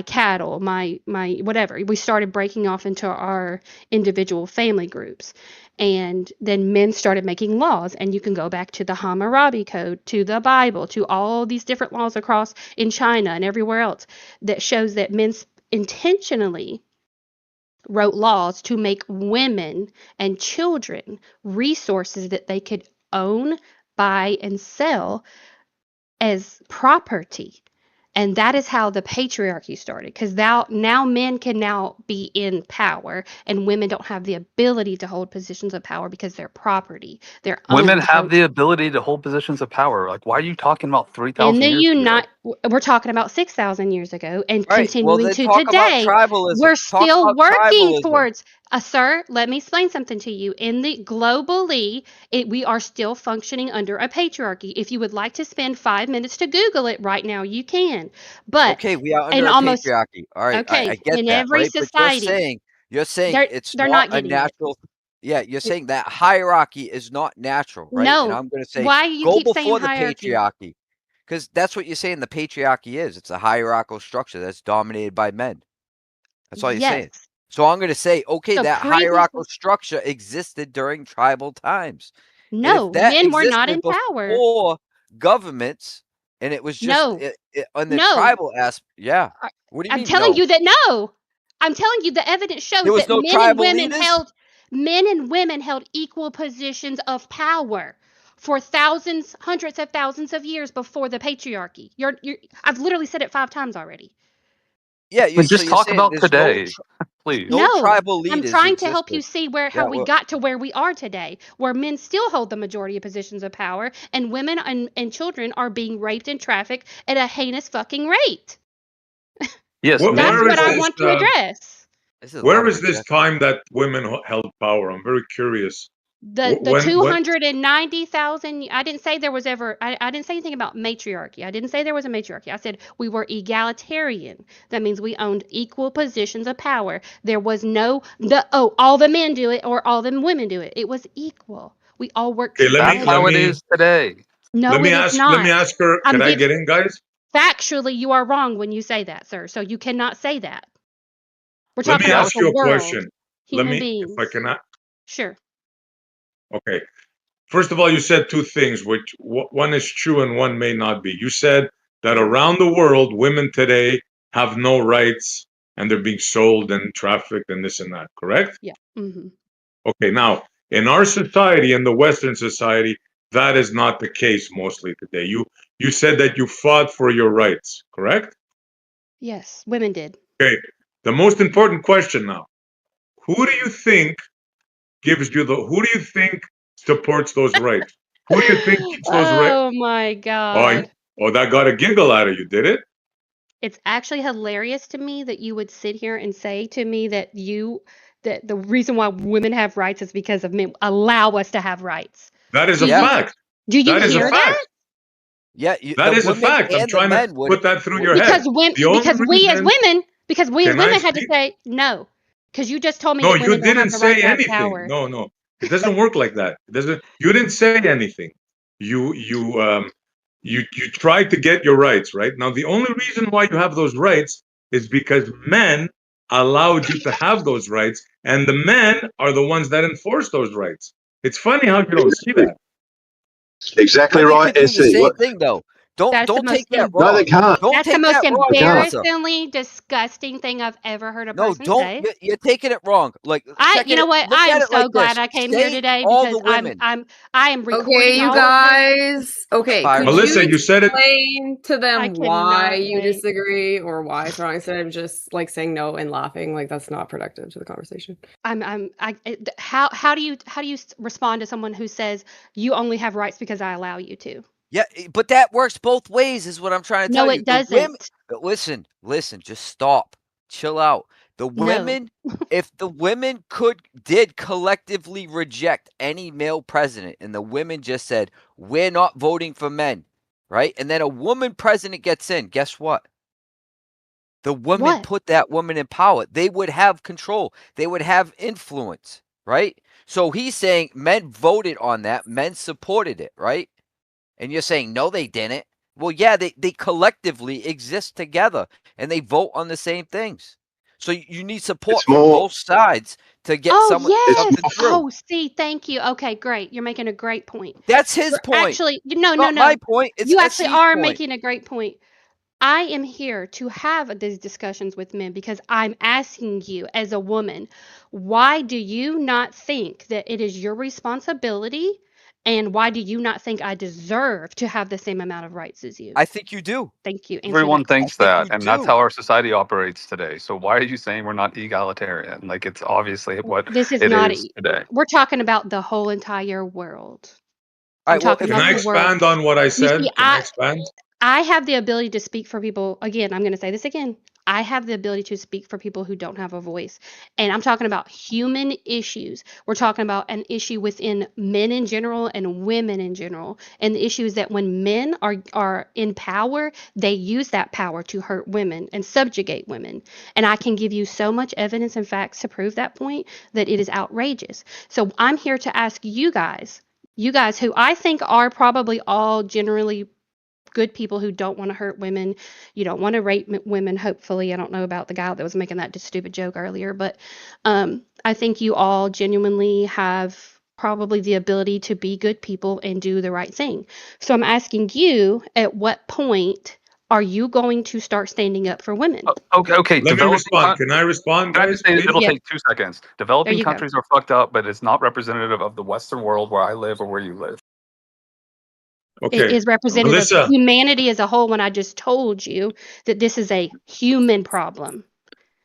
cattle, my whatever. We started breaking off into our individual family groups. And then men started making laws, and you can go back to the Hammurabi Code, to the Bible, to all these different laws across in China and everywhere else that shows that men intentionally wrote laws to make women and children resources that they could own, buy, and sell as property. And that is how the patriarchy started, because now men can now be in power, and women don't have the ability to hold positions of power because they're property. They're Women owned. have the ability to hold positions of power. Like, why are you talking about In 3,000 the years ago? we're talking about 6,000 years ago and All right. Well, continuing then to talk about today. tribalism. We're Talk still about working tribalism. towards, sir, let me explain something to you. In the globally, we are still functioning under a patriarchy. If you would like to spend 5 minutes to Google it right now, you can. But Okay, we are in under a almost, patriarchy. All right, I okay, get in that, every right? But society, you're saying it's they're not not a getting it. natural. Yeah, you're saying that hierarchy is not natural, right? And No. I'm going to say Why you go keep saying before the hierarchy? patriarchy, because that's what you're saying. The patriarchy is. It's a hierarchical structure that's dominated by men. That's all you're saying. Yes. So I'm going to say, okay, So that hierarchical previously, structure existed during tribal times. And if no, that men were not existed in power. before governments and it was just No. on the No. tribal aspect, yeah. I- What do you I'm mean, telling no? you that no. I'm telling you the evidence There shows was that no tribal leaders? men and women held equal positions of power for thousands, hundreds of thousands of years before the patriarchy. I've literally said it 5 times already. Yeah, But so just you're talk saying about today, please. no No, tribal I'm leaders trying to help you existed. see how That we were got to where we are today, where men still hold the majority of positions of power, and women and children are being raped and trafficked at a heinous fucking rate. Yes, men That's Where what is I hold. this? want to address. this is a lot Where of is this rejection. time that women held power? I'm very curious. The When 290,000, I didn't say there was ever, I didn't say anything about matriarchy. I didn't say there was a matriarchy. I said we were egalitarian. That means we owned equal positions of power. There was no, all the men do it or all the women do it. It was equal. We all work okay, That's together. how it is today. No, it is let me not. ask her. I'm Can I give get in, guys? Factually, you are wrong when you say that, sir. So you cannot say that. We're Let talking me about ask the you a world, question. human If I beings. cannot. Sure. Okay. First of all, you said two things, which one is true and one may not be. You said that around the world, women today have no rights and they're being sold and trafficked and this and that, correct? Yeah. Mm-hmm. Okay, now, in our society, in the Western society, that is not the case mostly today. You said that you fought for your rights, correct? Yes, women did. Okay, the most important question now, who do you think who do you think supports those rights? Who do you think keeps those rights? Oh my Oh, God. that got a giggle out of you, did it? It's actually hilarious to me that you would sit here and say to me that the reason why women have rights is because of men allow us to have rights. That is Do a Yeah, you fact. do you That is a hear that? fact. yeah. That The is a women fact. I'm and the trying to men would. put that through your head. Because when The only reason, because we as can I women had to speak? say no. Because you just told me No, that you women don't have didn't the right say to have anything. power. No. It doesn't work like that. It doesn't. You didn't say anything. You tried to get your rights, right? Now, the only reason why you have those rights is because men allowed you to have those rights, and the men are the ones that enforce those rights. It's funny how you don't see that. Exactly Women right. could do And the see, same look, thing though. Don't That's the don't most take that no, they wrong. can't. Don't that's the take most that wrong, They can't. Melissa. embarrassingly disgusting thing I've ever heard a No, person don't. say. You're taking it wrong. Like, You know what? look I at am it like so glad this. I came here Say today all the because women. I am Okay, recording you all of this. guys. Okay, could Byron. you Melissa, you said it. explain to I them why cannot you wait. disagree or why it's wrong instead of just like saying no and laughing? Like that's not productive to the conversation. How do you respond to someone who says you only have rights because I allow you to? Yeah, but that works both ways, is what I'm trying to tell No, you. it The women, doesn't. listen, just stop, chill out. The No. women, if the women did collectively reject any male president, and the women just said, we're not voting for men, right? And then a woman president gets in, guess what? The woman What? put that woman in power. They would have control. They would have influence, right? So he's saying men voted on that. Men supported it, right? And you're saying, no, they didn't. Well, yeah, they collectively exist together and they vote on the same things. So you need support It's from more. both sides to get Oh, It's something yes. through. Oh, see, thank you. Okay, great. You're making a great point. That's his You're point. actually no, no, Not my no. point. It's You actually SC's are point. making a great point. I am here to have these discussions with men because I'm asking you as a woman, why do you not think that it is your responsibility And why do you not think I deserve to have the same amount of rights as you? I think you do. Thank you. Answer Everyone that question. thinks think that, you and that's do. how our society operates today. So why are you saying we're not egalitarian? Like, it's obviously what This is it not is today. we're talking about the whole entire world. All I'm right. Well, talking if Can about I the world. expand on what I You said? see, Can I expand? I have the ability to speak for people. Again, I'm going to say this again. I have the ability to speak for people who don't have a voice. And I'm talking about human issues. We're talking about an issue within men in general and women in general. And the issue is that when men are in power, they use that power to hurt women and subjugate women. And I can give you so much evidence and facts to prove that point that it is outrageous. So I'm here to ask you guys who I think are probably all generally good people who don't want to hurt women. You don't want to rape women, hopefully. I don't know about the guy that was making that stupid joke earlier, but I think you all genuinely have probably the ability to be good people and do the right thing. So I'm asking you, at what point are you going to start standing up for women? Okay. Let me respond. Can I respond, Can I guys? just say Please? it'll Yes. take 2 seconds. There Developing you go. countries are fucked up, but it's not representative of the Western world where I live or where you live. It Okay. is representative of Melissa, humanity as a whole when I just told you that this is a human problem.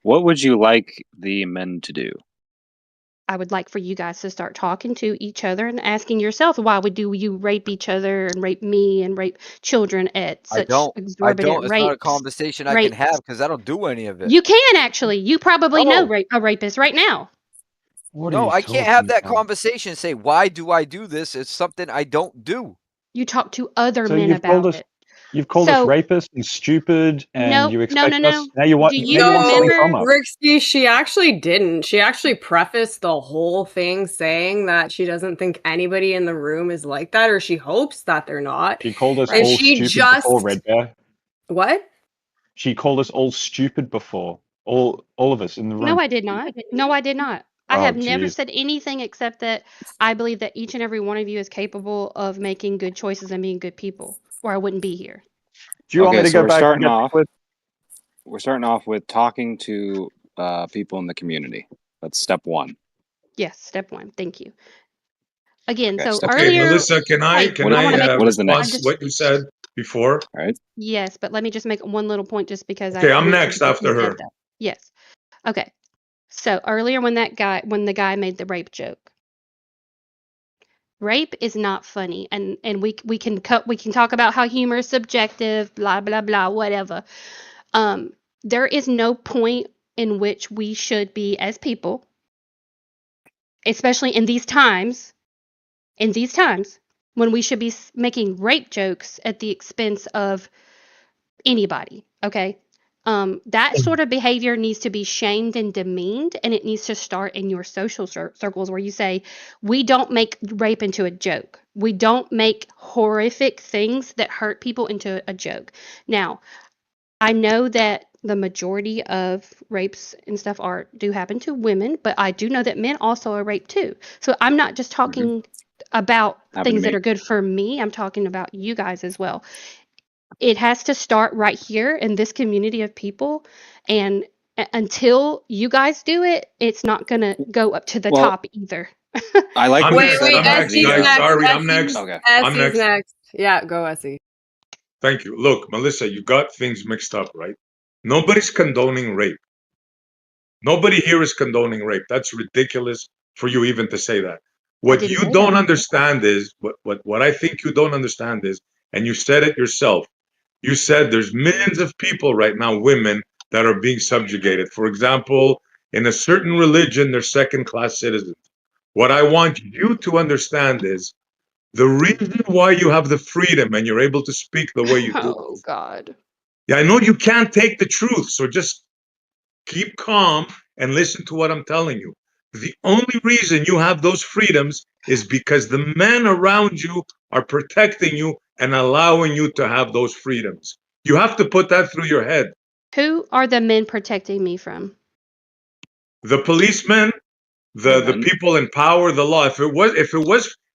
What would you like the men to do? I would like for you guys to start talking to each other and asking yourself, why would you rape each other and rape me and rape children at I such don't. exorbitant It's not a rates? conversation I can have because I don't do any of it. You can actually. You probably know No. a rapist right now. What are No, you I can't talking have that about? conversation and say, why do I do this? It's something I don't do. You talk to other So men you've called about us it. you've called us So rapists and stupid, and no, you no, no, expect no. us now. You want Do now you you want something So, from remember? us. Rixie, she actually didn't. She actually prefaced the whole thing saying that she doesn't think anybody in the room is like that, or she hopes that they're not. She called us And all she stupid before, just Red Bear. what? She called us all stupid before. All of us in the No, room. I did not. No, I did not. I Oh, have never jeez. said anything except that I believe that each and every one of you is capable of making good choices and being good people, or I wouldn't be here. Do you want me Okay, to so go back and get the clip? we're starting off with talking to people in the community. That's step one. Yes, step one. Thank you. Again, Okay, so step okay, two. earlier, Melissa, can I hey, I want to make. What is the respond I to next? just what you said before? All right. yes, but let me just make one little point, just because I Okay, I'm mentioned next that you after said her. that. Yes. Okay. So earlier, when the guy made the rape joke, rape is not funny, and we can talk about how humor is subjective, blah blah blah, whatever. There is no point in which we should be, as people, especially in these times, when we should be making rape jokes at the expense of anybody. Okay. That sort of behavior needs to be shamed and demeaned, and it needs to start in your social circles where you say, we don't make rape into a joke. We don't make horrific things that hurt people into a joke. Now, I know that the majority of rapes and stuff do happen to women, but I do know that men also are raped too. So I'm not just talking about Happened to things that me. are good for me. I'm talking about you guys as well. It has to start right here in this community of people, and until you guys do it, it's not gonna go up to the Well, top either. I like I'm what you next. said Wait, I'm about next, Essie's the. guys. next. Sorry, I'm next. Okay. I'm Essie's next. next. Yeah, go Essie. Thank you. Look, Melissa, you got things mixed up, right? Nobody's condoning rape. Nobody here is condoning rape. That's ridiculous for you even to say that. I What didn't you say don't that. understand is what I think you don't understand is, and you said it yourself. You said there's millions of people right now, women, that are being subjugated. For example, in a certain religion, they're second-class citizens. What I want you to understand is the reason why you have the freedom and you're able to speak the way you do. Oh God. Yeah, I know you can't take the truth, so just keep calm and listen to what I'm telling you. The only reason you have those freedoms is because the men around you are protecting you and allowing you to have those freedoms. You have to put that through your head. Who are the men protecting me from? The policemen, the people in power, the law.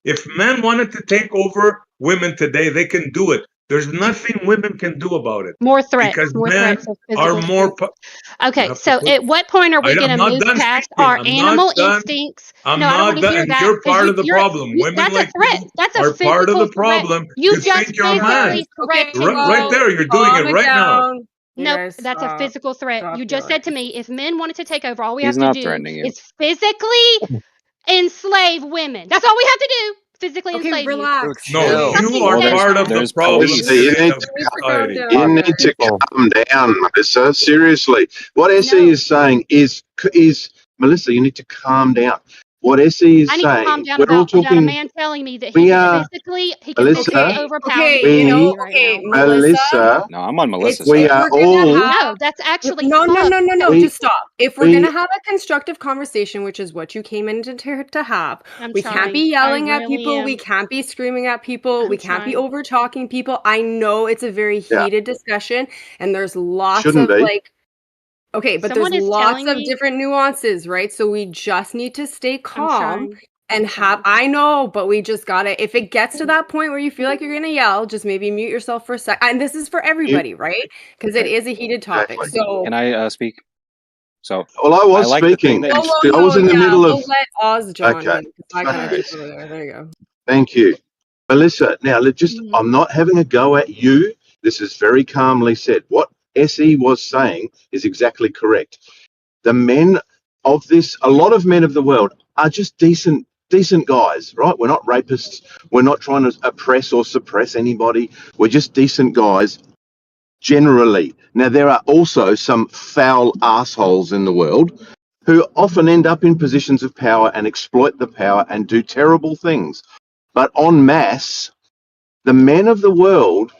If men wanted to take over women today, they can do it. There's nothing women can do about it More threats. because More men threats of are physical more. threats. You Okay, have to so put. at what point are we going I'm to not move done past speaking. our I'm not animal done. instincts? I'm No, I don't not want to done. hear And that you're because part of the problem. Women that's a like threat. you That's a are part of physical the threat. problem. You You just think you're a man. physically threatened Okay, Right me. there. You're doing calm it it right now. down. You Nope, guys that's a stop. physical threat. Stop You just yelling. said to me, if men wanted to take over, all we He's have to not do threatening you. is physically enslave women. That's all we have to do. Physically Okay, enslave you. Dude, relax. No, chill. Nothing you are says part that. of the There's problem police. Melissa, you today need of to You need to calm society. down. you need guys. to calm down, Melissa. Seriously, what Essie No, is saying is Melissa. You need to calm down. What Essie is I need to calm saying. down We're all about a talking. man telling me that We are he can physically Melissa. overpower me Okay, and you kill know, We me right okay, now. Melissa. Melissa. No, I'm on It's Melissa's We if side. are we're gonna all. have No, that's actually no. We Just stop. If we're we gonna have a constructive conversation, which is what you came in to have, I'm we can't trying. be I yelling at really people. We am. can't be screaming at people. We I'm can't be trying. over talking people. I know it's a very yeah. heated discussion, and there's lots Shouldn't of be. like. Okay, but there's Someone is lots telling of me. different nuances, right? So we just need to stay I'm calm trying. and I'm have. trying. I know, but we just gotta. If it gets to that point where you feel like you're gonna yell, just maybe mute yourself for a sec. And this is for You, everybody, right? Because it is a heated topic. exactly. So, Can I speak? So Well, I I was like the thing speaking. that you. I was in the yeah, middle we'll of. let Oz John Okay. in because I kind of Okay. took over there. There you go. Thank you, Melissa. Now, Mhm. I'm not having a go at you. This is very calmly said. What Essie was saying is exactly correct. The men of a lot of men of the world are just decent guys, right? We're not rapists. We're not trying to oppress or suppress anybody. We're just decent guys generally. Now, there are also some foul assholes in the world who often end up in positions of power and exploit the power and do terrible things. But en masse, the men of the world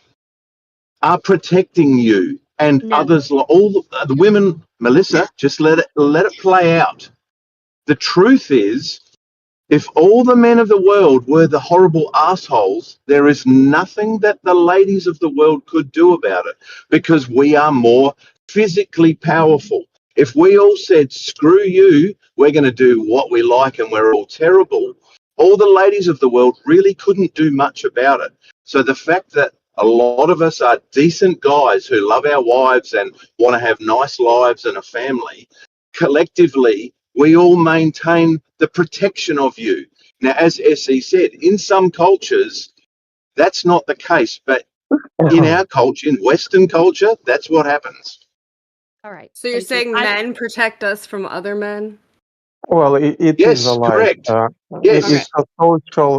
are protecting you and No. others, all the women. Melissa, just let it play out. The truth is, if all the men of the world were the horrible assholes, there is nothing that the ladies of the world could do about it because we are more physically powerful. If we all said, screw you, we're going to do what we like and we're all terrible, all the ladies of the world really couldn't do much about it. So the fact that a lot of us are decent guys who love our wives and want to have nice lives and a family, collectively, we all maintain the protection of you. Now, as SE said, in some cultures, that's not the case. But in our culture, in Western culture, that's what happens. All right. So you're Thank you. saying men protect us from other men? Well, it is a Yes, lie. correct. Yes. Okay.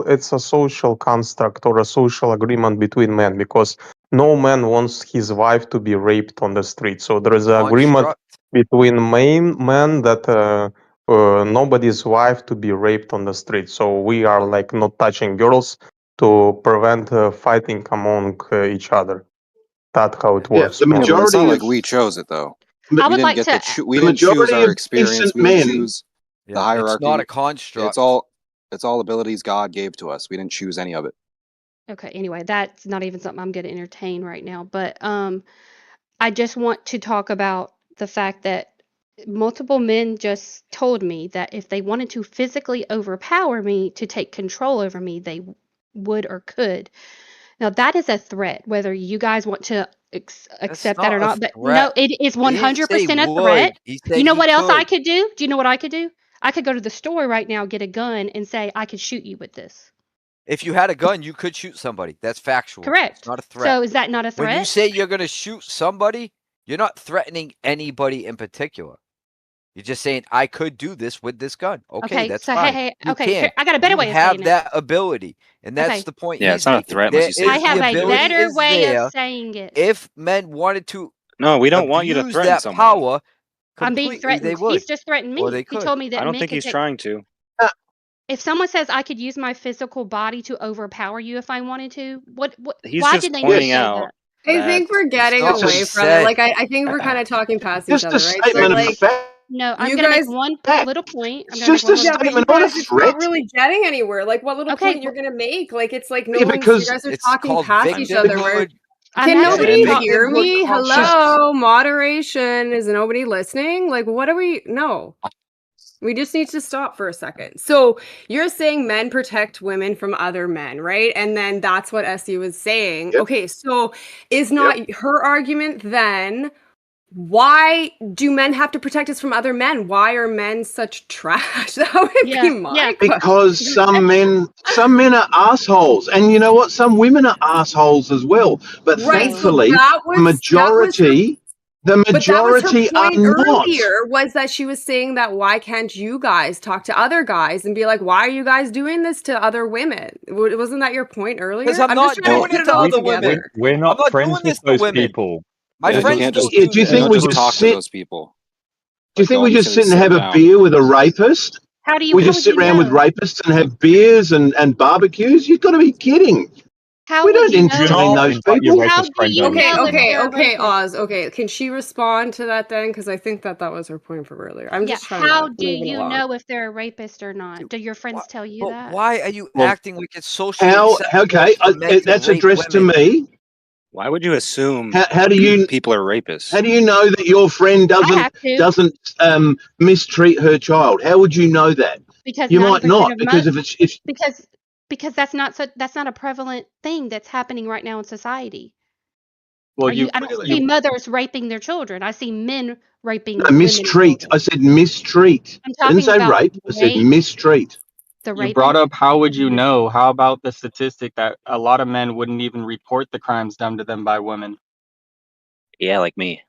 It's a social construct or a social agreement between men because no man wants his wife to be raped on the street. So there is an agreement Construct. between men that nobody's wife to be raped on the street. So we are like not touching girls to prevent fighting among each other. That's how it Yeah, works. the Yeah, but it's majority not of like we chose it though. I We would didn't like get to. we the didn't choose majority our of experience. decent We didn't men. choose the Yeah, it's not hierarchy. a construct. It's all abilities God gave to us. We didn't choose any of it. Okay. Anyway, that's not even something I'm going to entertain right now. But I just want to talk about the fact that multiple men just told me that if they wanted to physically overpower me to take control over me, they would or could. Now, that is a threat, whether you guys want to That's accept that or not a not. But no, threat. it is He didn't say 100% a threat. would. He You said know he what else I could. could do? Do you know what I could do? I could go to the store right now, get a gun, and say, I could shoot you with this. If you had a gun, you could shoot somebody. That's factual. It's Correct. not a threat. So is that not a When you threat? say you're going to shoot somebody, you're not threatening anybody in particular. You're just saying, I could do this with this gun. Okay, Okay. that's So, fine. hey, You okay. can. I got a better You way of saying have it. that ability. And that's Okay. the point Yeah, he's it's not a making. threat unless you say I it's have The a ability better is way of there saying it. if men wanted to No, we don't want you to abuse threaten that someone. power I'm being completely, they threatened. He's would. just threatened Or me. they He could. told me I that don't men think could he's take. trying to. If someone says I could use my physical body to overpower you if I wanted to, what He's why just did they need to pointing Yes. say out that? I that think we're It's getting not It's what he away just, from it. said. Like I think we're kind of talking past each just a other, right? So statement of like fact. No, I'm you going to make guys one little point. I'm It's going to make just one a little yeah, but point. you statement, not a guys, it's not threat. really getting anywhere. Like what little Okay, point you're gonna make? Like it's like no Yeah, one's you because guys are It's talking called past each other. Where victimhood. I'm can Yeah, actually nobody and talk. hear victimhood me? constructs. Hello, moderation. Is nobody listening? Like what are we? No. We just need to stop for a second. So you're saying men protect women from other men, right? And then that's what Essie was saying. Yep. Okay, so is not her argument then, why do men have to protect us from other men? Why are men such trash? That would be my question. Because some men are assholes, and you know what? Some women are assholes as well. But Right. So thankfully, the majority But that was her are point not. earlier, was that she was saying that why can't you guys talk to other guys and be like, why are you guys doing this to other women? Wasn't that your point earlier? Because I'm not just trying doing to put it it to all other together. women. We're I'm not not friends doing with this to those women. people. My You friends can't don't just, Do you do think don't we that. just just talk to sit? those people. Do you Like, think all we you just said sit is and have a down. beer with a rapist? How do you? We How just would sit you around with know? rapists and have beers and barbecues? You've got to be kidding. How We would don't you know? entertain those Invite your people. How rapist do friend you over Okay, for know if dinner. they're a okay, rapist? Oz. Okay, can she respond to that then? Because I think that was her point from earlier. I'm Yeah. just trying How to do move it you along. know if they're a rapist or not? Do your friends tell you But that? why are you Well, acting like it's socially acceptable Okay, for men to that's rape addressed to women? me. Why would you assume How do you people are rapists? how do you know that your friend I have to, doesn't mistreat her child? How would you know that? because You might 90% not, of because if because that's not a prevalent thing that's happening right now in society. well, I don't see mothers raping their children. I see men raping women and mistreat. children. I said mistreat. I'm I didn't talking say about rape. I said rape, mistreat. the You brought rapist. up how would you know? How about the statistic that a lot of men wouldn't even report the crimes done to them by women? Yeah, like me.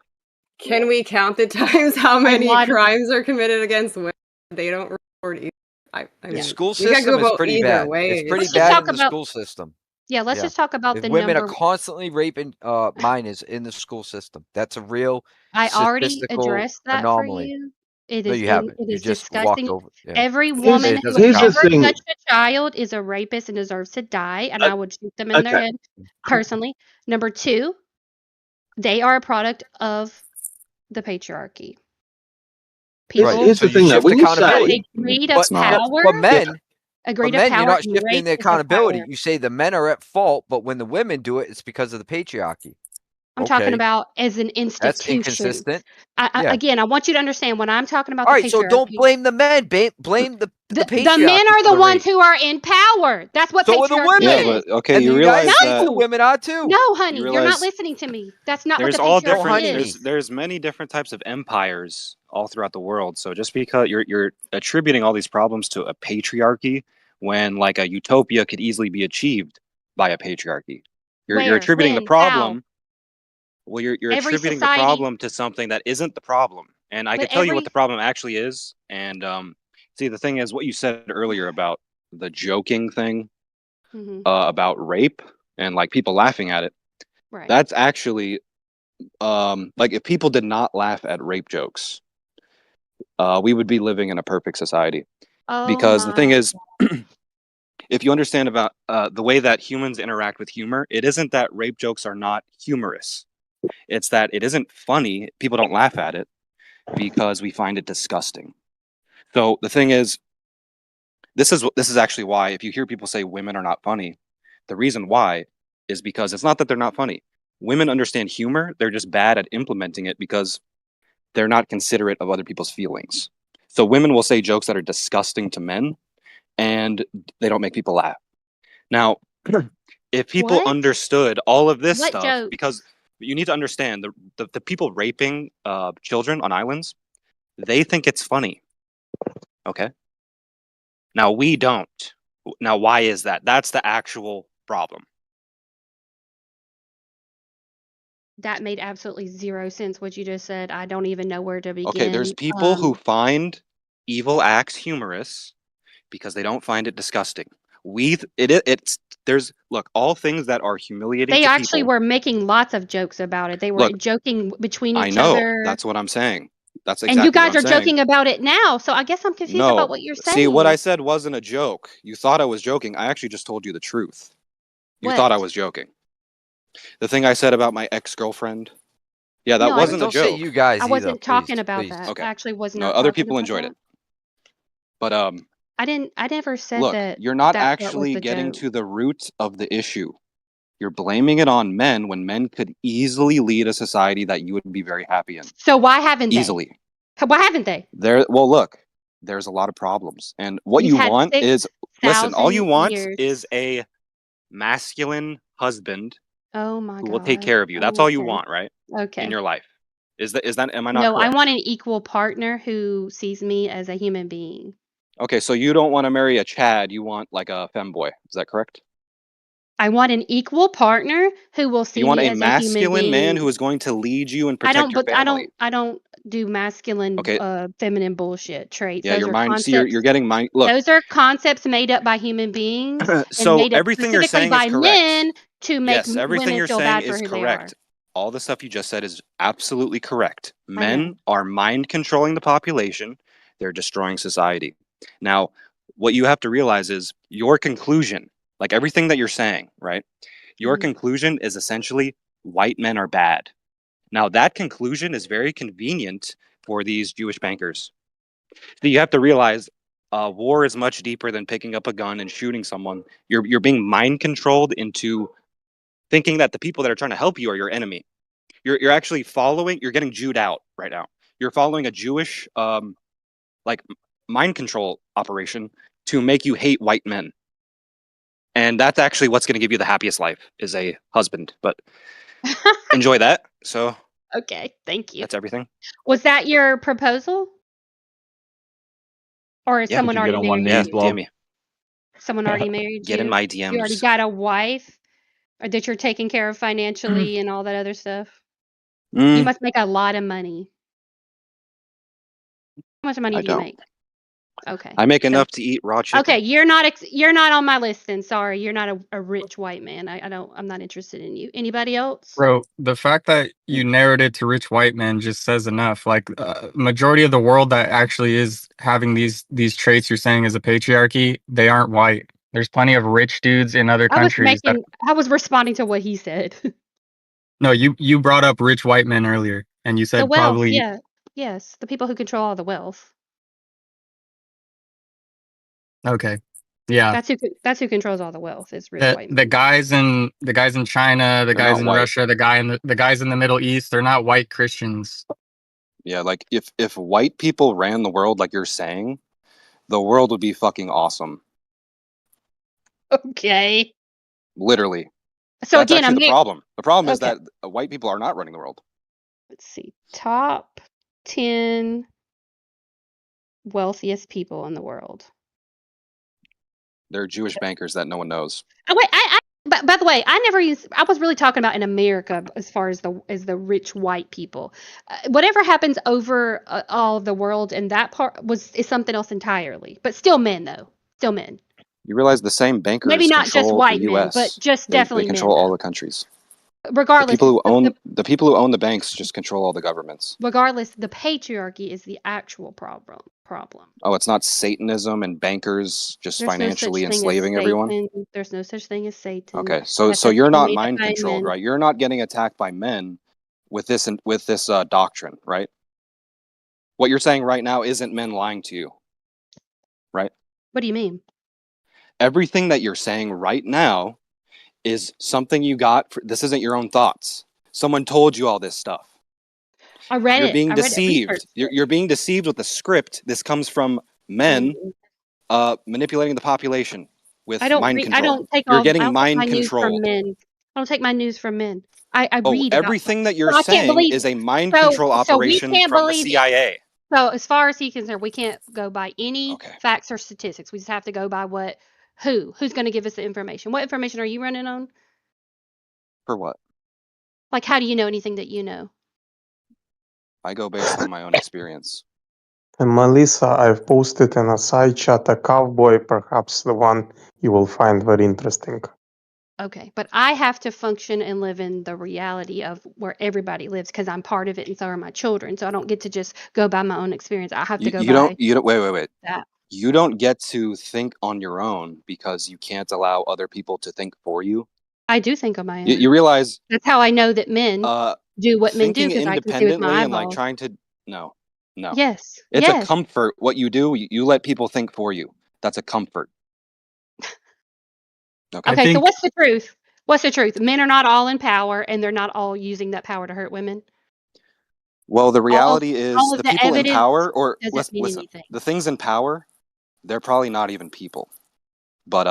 Can we count the times how A many lot of crimes are committed against women? They don't report either. I The mean, school we can go system is about pretty either bad. way. It's pretty Let's just bad talk in the about school system. let's Yeah. just talk about If the women are number. constantly raping minors in the school system, that's a real I already statistical addressed that for anomaly. you. It No, is you haven't. it You is just walked disgusting. over. Yeah. Every Here's woman It who doesn't has here's the count. ever thing. touched a child is a rapist and deserves to die, and I would shoot them in their Okay, head personally. Number 2, they are a product of the patriarchy. Right. People here's So the you thing though. shift When you with say, accountability. a greed of It's not. power, For yeah, a for greed of men, you're power, not and shifting rape the is a accountability. power. You say the men are at fault, but when the women do it, it's because of the patriarchy. I'm talking Okay. about as an That's institution. inconsistent. I Yeah. again, I want you to understand when I'm talking about All the right. So don't patriarchy, blame the men. Blame the the men patriarchy are for the the ones rape. who are in power. That's what So are the patriarchy Yeah, women. is. but okay, And you the realize United States, that the No. women are too. No, you honey, you're not realize listening to me. That's not what there's the all No, patriarchy different honey. is. there's many different types of empires all throughout the world. So just because you're attributing all these problems to a patriarchy when like a utopia could easily be achieved by a patriarchy. You're Where? attributing the When? How? problem. Well, you're Every attributing the society, problem to something that isn't the problem. And I but could tell you what the every problem actually is. And see, the thing is what you said earlier about the joking thing Mhm. about rape and like people laughing at it. Right. That's actually like if people did not laugh at rape jokes, we would be living in a perfect society. Oh Because the my thing is, god. if you understand about the way that humans interact with humor, it isn't that rape jokes are not humorous. It's that it isn't funny. People don't laugh at it because we find it disgusting. So the thing is, this is actually why if you hear people say women are not funny, the reason why is because it's not that they're not funny. Women understand humor, they're just bad at implementing it because they're not considerate of other people's feelings. So women will say jokes that are disgusting to men and they don't make people laugh. Now, if people What? understood all of this What stuff, jokes? because you need to understand the people raping children on islands, they think it's funny. Okay. Now we don't. Now why is that? That's the actual problem. That made absolutely 0 sense what you just said. I don't even know where to Okay, there's begin. people who find evil acts humorous because they don't find it disgusting. It's there's look, all things that are humiliating They to actually people. were making lots of jokes about it. They were Look, joking between I each know. other. That's what I'm saying. That's And you exactly what guys I'm are saying. joking about it now. So I guess I'm confused about No. what you're See, what I saying. said wasn't a joke. You thought I was joking. I actually just told you the truth. You thought I What? was joking. The thing I said about my ex-girlfriend, yeah, that No, I But wasn't a don't say joke. you guys I either, wasn't talking please. about Please. that. Okay. I actually was No, not other talking people about enjoyed that. it. But I never said look, that you're not that part was actually the getting joke. to the root of the issue. You're blaming it on men when men could easily lead a society that you would be very happy in. So why haven't they? Easily. Why haven't they? Well, look. there's a lot of problems. And what He's you had want is, listen, all you 6,000 want years. is a masculine husband Oh my who will take God. care of you. That's all you want, right? Okay. In your life. Is that am I not No, I correct? want an equal partner who sees me as a human being. Okay, so you don't want to marry a Chad, you want like a femboy. Is that correct? I want an equal partner who will see You want me a as a human masculine man who being. is going to lead you and I protect don't, your but family. I don't do masculine, Okay. feminine bullshit traits. Yeah, Those your are mind. See, concepts. you're getting mind. Look, Those are concepts made up by human beings and so made up everything you're specifically saying is by correct. men to make Yes, everything women you're feel saying bad for is who they are. correct. All the stuff you just said is absolutely correct. I know. Men are mind controlling the population. They're destroying society. Now, what you have to realize is your conclusion, like everything that you're saying, right? Your Mhm. conclusion is essentially white men are bad. Now, that conclusion is very convenient for these Jewish bankers. So you have to realize war is much deeper than picking up a gun and shooting someone. You're being mind controlled into thinking that the people that are trying to help you are your enemy. You're actually following. You're getting Jewed out right now. You're following a Jewish like mind control operation to make you hate white men, and that's actually what's going to give you the happiest life is a husband. But enjoy that. So Okay, thank you. that's everything. Was that your proposal? Or is Yeah. someone Could you get already on one married Yeah, knee, you? DM Blob? me. Someone already married Get in you? my You already DMs. got a wife? Or that you're taking care of financially and all that other stuff? You Mm, must make a lot of money. How much money I do you don't. make? Okay. I make So enough to eat raw chicken. okay, you're not on my list then. Sorry, you're not a rich white man. I'm not interested in you. Anybody else? Bro, the fact that you narrowed it to rich white men just says enough. Like, majority of the world that actually is having these traits you're saying is a patriarchy, they aren't white. There's plenty of rich dudes in other countries that. I was responding to what he said. No, you brought up rich white men earlier, and you The said wealth, probably yeah. Yes, the people who control all the wealth. okay, yeah. That's who controls all the wealth is rich The white the men. guys in the guys in China, the They're guys not in white. Russia, the guys in the Middle East, they're not white Christians. Yeah, like if white people ran the world like you're saying, the world would be fucking awesome. Okay. Literally. So That's again, actually the problem. The problem is okay. that white people are not running the world. Let's see. Top 10 wealthiest people in the world. They're Jewish bankers that no one knows. Oh wait, but by the way, I was really talking about in America as far as the rich white people. Whatever happens over all of the world and that part is something else entirely. But still men though. Still men. You realize the same Maybe bankers not just control the white men, but US. just They definitely men control all though. the countries. Regardless, The people who own the banks just control all the governments. regardless, the patriarchy is the actual problem. Oh, it's not Satanism and bankers just There's no such financially thing as enslaving everyone. Satan. There's no such thing as Satan. Okay, so That's a you're thing not made up mind by controlled, men. right? You're not getting attacked by men with this doctrine, right? What you're saying right now isn't men lying to you, right? What do you mean? Everything that you're saying right now is something you got. This isn't your own thoughts. Someone told you all this stuff. I read You're it. being I read it. deceived. Researched it. You're being deceived with the script. This comes from men manipulating the population with mind I control. don't take You're I getting don't take my mind news from controlled. men. I don't take my news from men. I Oh, read about everything that so you're I can't saying believe is a mind so control so we operation can't from the believe it. CIA. So as far as he's concerned, we can't go by any Okay. facts or statistics. We just have to go by who's going to give us the information. What information are you running on? For what? Like, how do you know anything that you know? I go based on my own experience. And Melissa, I've posted in a side chat a cowboy, perhaps the one you will find very interesting. Okay, but I have to function and live in the reality of where everybody lives because I'm part of it and so are my children. So I don't get to just go by my own experience. I have to go by You don't wait. that. You don't get to think on your own because you can't allow other people to think for you. I do think on my own. You realize That's how I know that men do what men do thinking because I can see with my independently and like eyeballs. trying to no. Yes. It's a Yes. comfort what you do. You let people think for you. That's a comfort. Okay. Okay, so what's the truth? What's the truth? Men are not all in power and they're not all using that power to hurt women. Well, the All reality is all of the the people in evidence power, or doesn't mean listen, anything. the things in power, they're probably not even people. But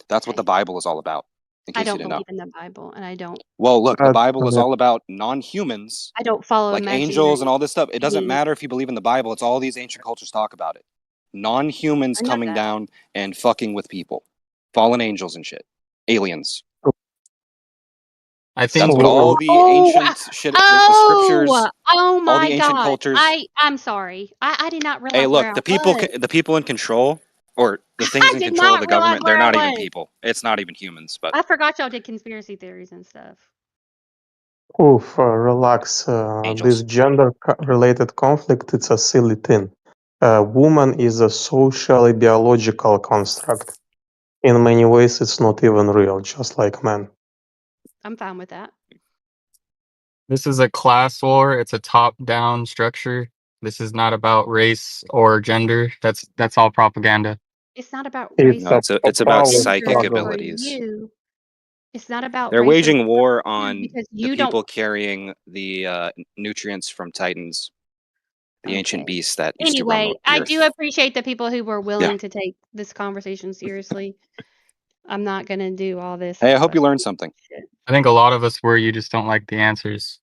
that's what the Okay. Bible is all about, in I case you don't didn't know. believe in the Bible, and I don't Well, look, the Bible is Yeah. all about non-humans, I don't follow like angels and imaginary all this stuff. It doesn't beings. matter if you believe in the Bible. It's all these ancient cultures talk about it. Non-humans I know coming that. down and fucking with people. Fallen angels and shit. Aliens. I That's think what all the ancient shit, the scriptures, oh all the my ancient God. cultures. I'm sorry. I did not Hey, realize look, where I the people, was. the people in control, or the things I in did control of not the realize government, they're where I not even was. people. It's not even humans. But I forgot y'all did conspiracy theories and stuff. Oof, relax. This angels. gender-related conflict, it's a silly thing. Woman is a socially biological construct. In many ways, it's not even real, just like man. I'm fine with that. this is a class war. It's a top-down structure. This is not about race or gender. That's all propaganda. It's not about race It's No, a it's about or psychic gender power for abilities. you. It's not about They're race or waging gender war for you on because the you don't. people carrying the nutrients from Titans, the ancient Okay. beasts that used to roam Anyway, the I earth. do appreciate the people who were Yeah. willing to take this conversation seriously. I'm not gonna do all this. Hey, I hope you learned something. Shit. I think a lot of us were. You just don't like the answers.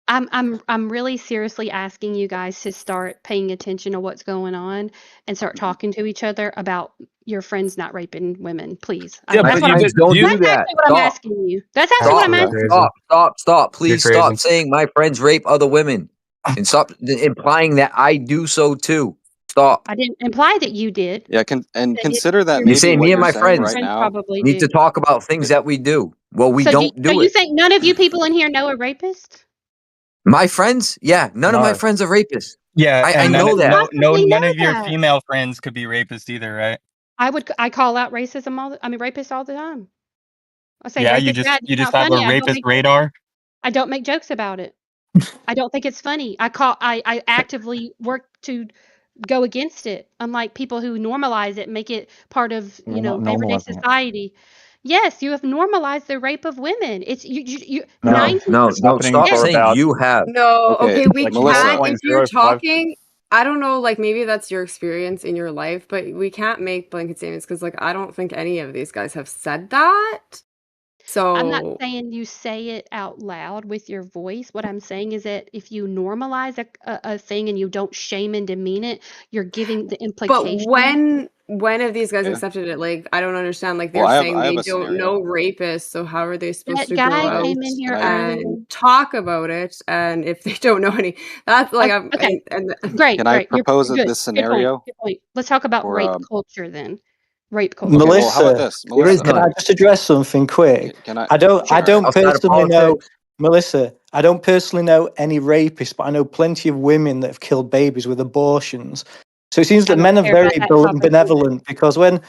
I'm really seriously asking you guys to start paying attention to what's going on and start talking to each other about your friends not raping women, please. Yeah, That's but what you I'm. just don't That's do that. actually what I'm Stop. asking you. That's actually That's what Stop. I'm you're asking. crazy. Stop. You're Please crazy. stop saying my friends rape other women. And stop implying that I do so too. Stop. I didn't imply that you did. Yeah, Said consider that your You maybe say what me and you're my saying friends right friends now. probably need to do. talk about things that we do. Well, we So don't do you it. think none of you people in here know a rapist? My friends? Yeah, none of my No. friends are rapists. Yeah, I and know that. Possibly none know of your that. female friends could be rapists either, right? I call out racism rapists all the time. I say Yeah, rape is bad. you It's just not have a funny. rapist radar. I don't make jokes about it. I don't think it's funny. I actively work to go against it. Unlike people who normalize it, and make it part of, We're not everyday normalizing it. society. Yes, you have normalized the rape of women. It's you No, 90. No, it's happening stop Yes. for saying about you have. No, Okay, okay, we like Melissa. can't. If you're 0.05. talking, I don't know, like maybe that's your experience in your life, but we can't make blanket statements because, like, I don't think any of these guys have said that. I'm not So, saying you say it out loud with your voice. What I'm saying is that if you normalize a thing and you don't shame and demean it, you're giving the but implication. when have these guys Yeah. accepted it? Like, I don't understand. Like, Well, they're I saying have they a don't scenario. know rapists, so how are they supposed That to go guy out came in here and earlier. talk about it? And if they don't know any, that's like, I'm Okay, and great, Can I great. You're propose good. this Good point. scenario? Good point. Let's talk about Or rape culture then. Rape culture. okay, well, how about Melissa, this, There is Melissa? can I none. just address something quick? Can I? I don't All right. Outside of personally know, politics. Melissa, I don't personally know any rapists, but I know plenty of women that have killed babies with abortions. So it seems I that don't men are care about very that topic either. benevolent, because when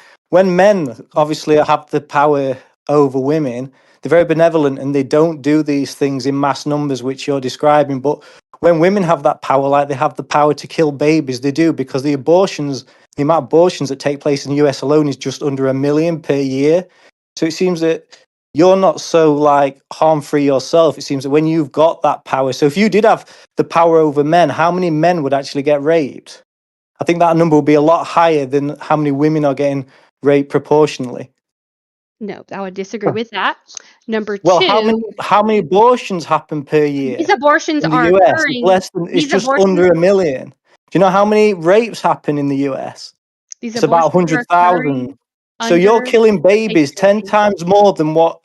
men obviously have the power over women, they're very benevolent and they don't do these things in mass numbers, which you're describing. But when women have that power, like they have the power to kill babies, they do, because the amount of abortions that take place in the US alone is just under 1 million per year. So it seems that you're not so like harm free yourself. It seems that when you've got that power, so if you did have the power over men, how many men would actually get raped? I think that number would be a lot higher than how many women are getting raped proportionally. No, I would disagree with that. Number Well, two, how many abortions happen per year these abortions in the are US? It's occurring. less than. It's These just abortions, under 1 million. Do you know how many rapes happen in the US? these It's about abortions are 100,000. occurring So you're under killing the babies 10 patriarchy. times more than what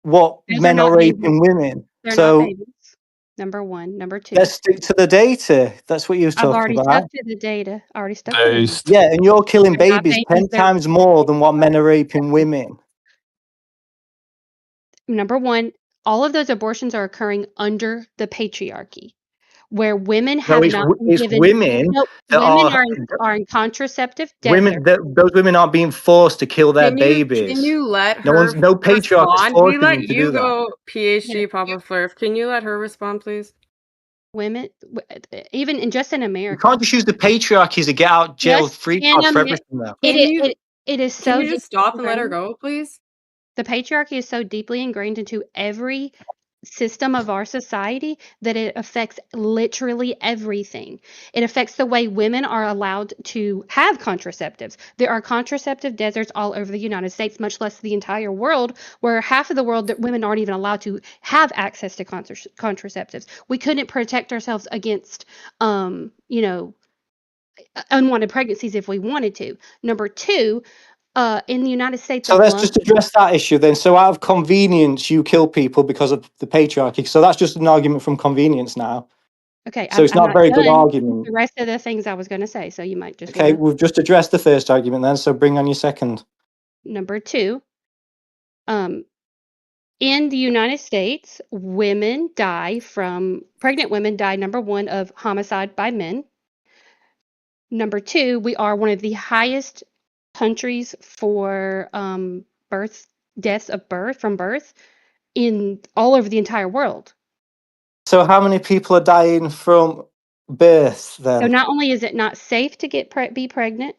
Those are men are not babies. raping women. They're not So babies. Number one. Number two, let's stick to the data. That's what you was I've talking already about. stuck to the data. I already stuck to the data. Based. Yeah, and you're killing They're not babies babies. 10 times more than what men are raping women. Number one, all of those abortions are occurring under the patriarchy, where women No, have not been it's given. women No, that women are in contraceptive desert. those women aren't being forced to kill their can babies. you let No her patriarch is respond? We forcing let them to you do that. go, PhD Papa Flurf. Can you let her respond, please? Women, even in just in You America, can't just use the patriarchy as a get out jail just free in card for America, everything now. it is Can so you just deeply stop and let her ingrained. go, please? The patriarchy is so deeply ingrained into every system of our society that it affects literally everything. It affects the way women are allowed to have contraceptives. There are contraceptive deserts all over the United States, much less the entire world, where half of the world that women aren't even allowed to have access to contraceptives. We couldn't protect ourselves against, you know, unwanted pregnancies if we wanted to. Number two, in the United States So let's alone. just address that issue then. So out of convenience, you kill people because of the patriarchy. So that's just an argument from convenience now. Okay, So it's I'm not a not very good done with argument. the rest of the things I was going to say, so you might just want Okay, to. we've just addressed the first argument then. So bring on your second. Number two, um, in the United States, pregnant women die, number one, of homicide by men. Number two, we are one of the highest countries for deaths from birth in all over the entire world. So how many people are dying from birth So then? not only is it not safe to be pregnant,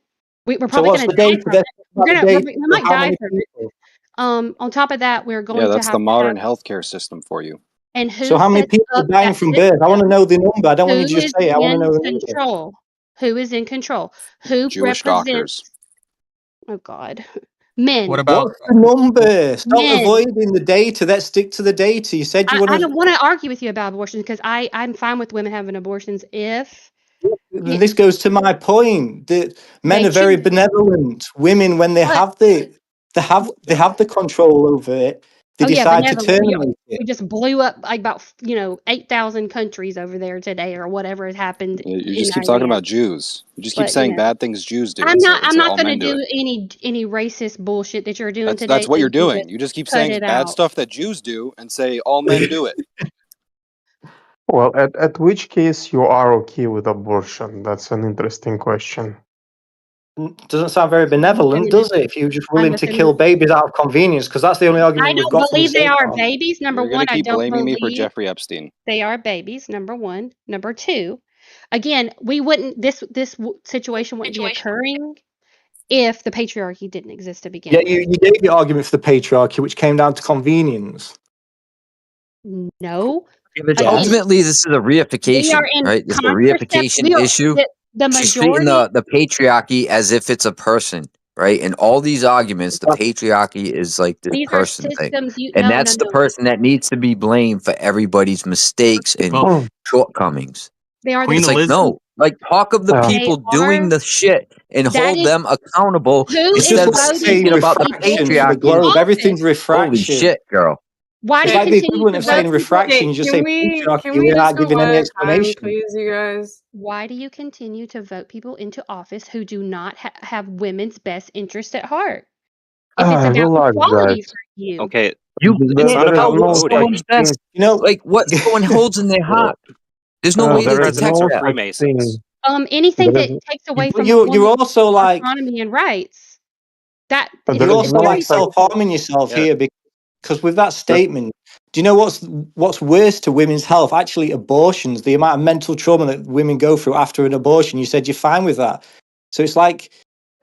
we're So probably what's going to the die data? from That's it. about the data. We So might how die many from it. people? On top of that, we're Yeah, going that's to the have modern healthcare system for you. and So who how many sets people up are dying that from birth? I want to system? know the number. I don't want Who you to is just say it. I want to in know the number. control? Who is in control? Who Jewish doctors. represents? Oh God, men. What about What's the number? Stop Men. avoiding the data. Let's stick to the data. You said you want I to. don't want to argue with you about abortions because I'm fine with women having abortions if And this goes to my point that men they are very choose. benevolent. Women, when they But have they have the control over it, they oh yeah, decide to benevolent. terminate it. We just blew up like about 8,000 countries over there today, or whatever has happened You in just keep talking Iran. about Jews. You just keep But you saying know, bad things Jews do I'm and say not all going to men do do it. any racist bullshit that you're doing today. That's what So you're you can doing. just You just keep cut saying it bad out. stuff that Jews do and say all men do it. Well, at which case you are okay with abortion? That's an interesting question. Doesn't sound very benevolent, does it? If you're just willing to kill babies out of convenience, because that's the only I argument we've don't got from you believe they so are far. babies. Number You're gonna one, I keep don't blaming me for believe Jeffrey Epstein. they are babies. Number one. Number two, again, we wouldn't. Situation wouldn't be occurring if the patriarchy didn't exist to begin Yeah, with. you gave the argument for the patriarchy, which came down to convenience. No. Yeah, but Yes. ultimately, this is a We are reification, in right? This is a contracept. reification We are issue. the She's treating majority. the patriarchy as if it's a person, right? In all these arguments, the patriarchy is like this These are person thing. systems. And No, that's the person that needs to be blamed for everybody's mistakes and well, shortcomings. They are the Queen It's like, Elizabeth? system. no, like talk of the Yeah. They people doing are. the shit and That hold is them accountable who It's is just instead of like voting saying speaking these about the people refraction for the into patriarchy. globe. office. Everything's Holy refraction. shit, girl. Why do It's you like the continue equivalent to of vote saying people? refraction. You just say patriarchy. Can we We're just not go giving one any at a time, explanation. please, you guys? Why do you continue to vote people into office who do not have women's best interest at heart? If it's about Relax, equality guys. for you. Okay, You it's can't not There is about tell what no such someone's voting. best, thing. You know, like what someone holds in their heart. There's no way to Those There is detect presidents no are that. such Freemasons. thing. Anything There that is, takes away but from a you're woman's also like autonomy and rights, that there it's you're is also no like very such. self-harming yourself Yeah. here because with that statement, do you know what's worse to women's health? Actually, abortions. The amount of mental trauma that women go through after an abortion. You said you're fine with that, so it's like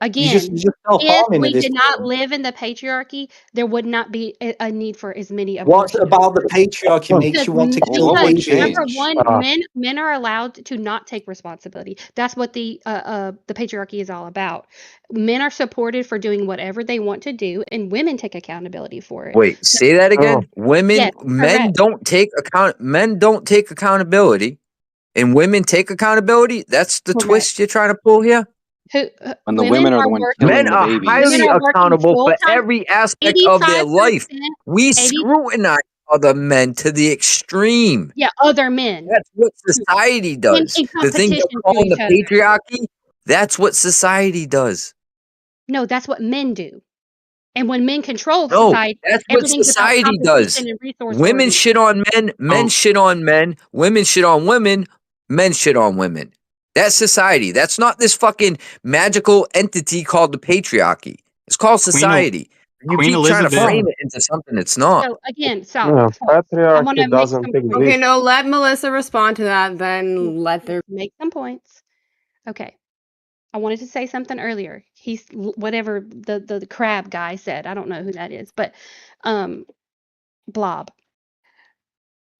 you're again. just If self-harming at we this did not point. live in the patriarchy, there would not be a need for as many What abortions. about the patriarchy makes Because you want to Well, kill what would number babies? change? one, men are allowed to not take responsibility. That's what the patriarchy is all about. Men are supported for doing whatever they want to do, and women take accountability for it. Wait, say that Oh, again. Women, Yes, correct. men don't take accountability, and women take accountability. That's the Correct. twist you're trying to pull here. When the women are the one Men killing the are Women babies. highly are working accountable full for time. every aspect of their 85%. life. We 80. scrutinize other men to the extreme. Yeah, other men That's what society does. in The thing competition you're to calling the each other. patriarchy, that's what society does. No, that's what men do. And when men control No, society, that's what everything's about society does. competition and resource Women oriented. shit on men, men shit on men, women shit on women, men shit on women. That's society. That's not this fucking magical entity called the patriarchy. It's called society. You Queen keep trying to Elizabeth. frame it into something it's not. So again, yeah, I want patriarchy to make some doesn't points. Okay, exist. no, let Melissa respond to that, then let their Make some points. Okay. I wanted to say something earlier. He's whatever the crab guy said. I don't know who that is, but Blob.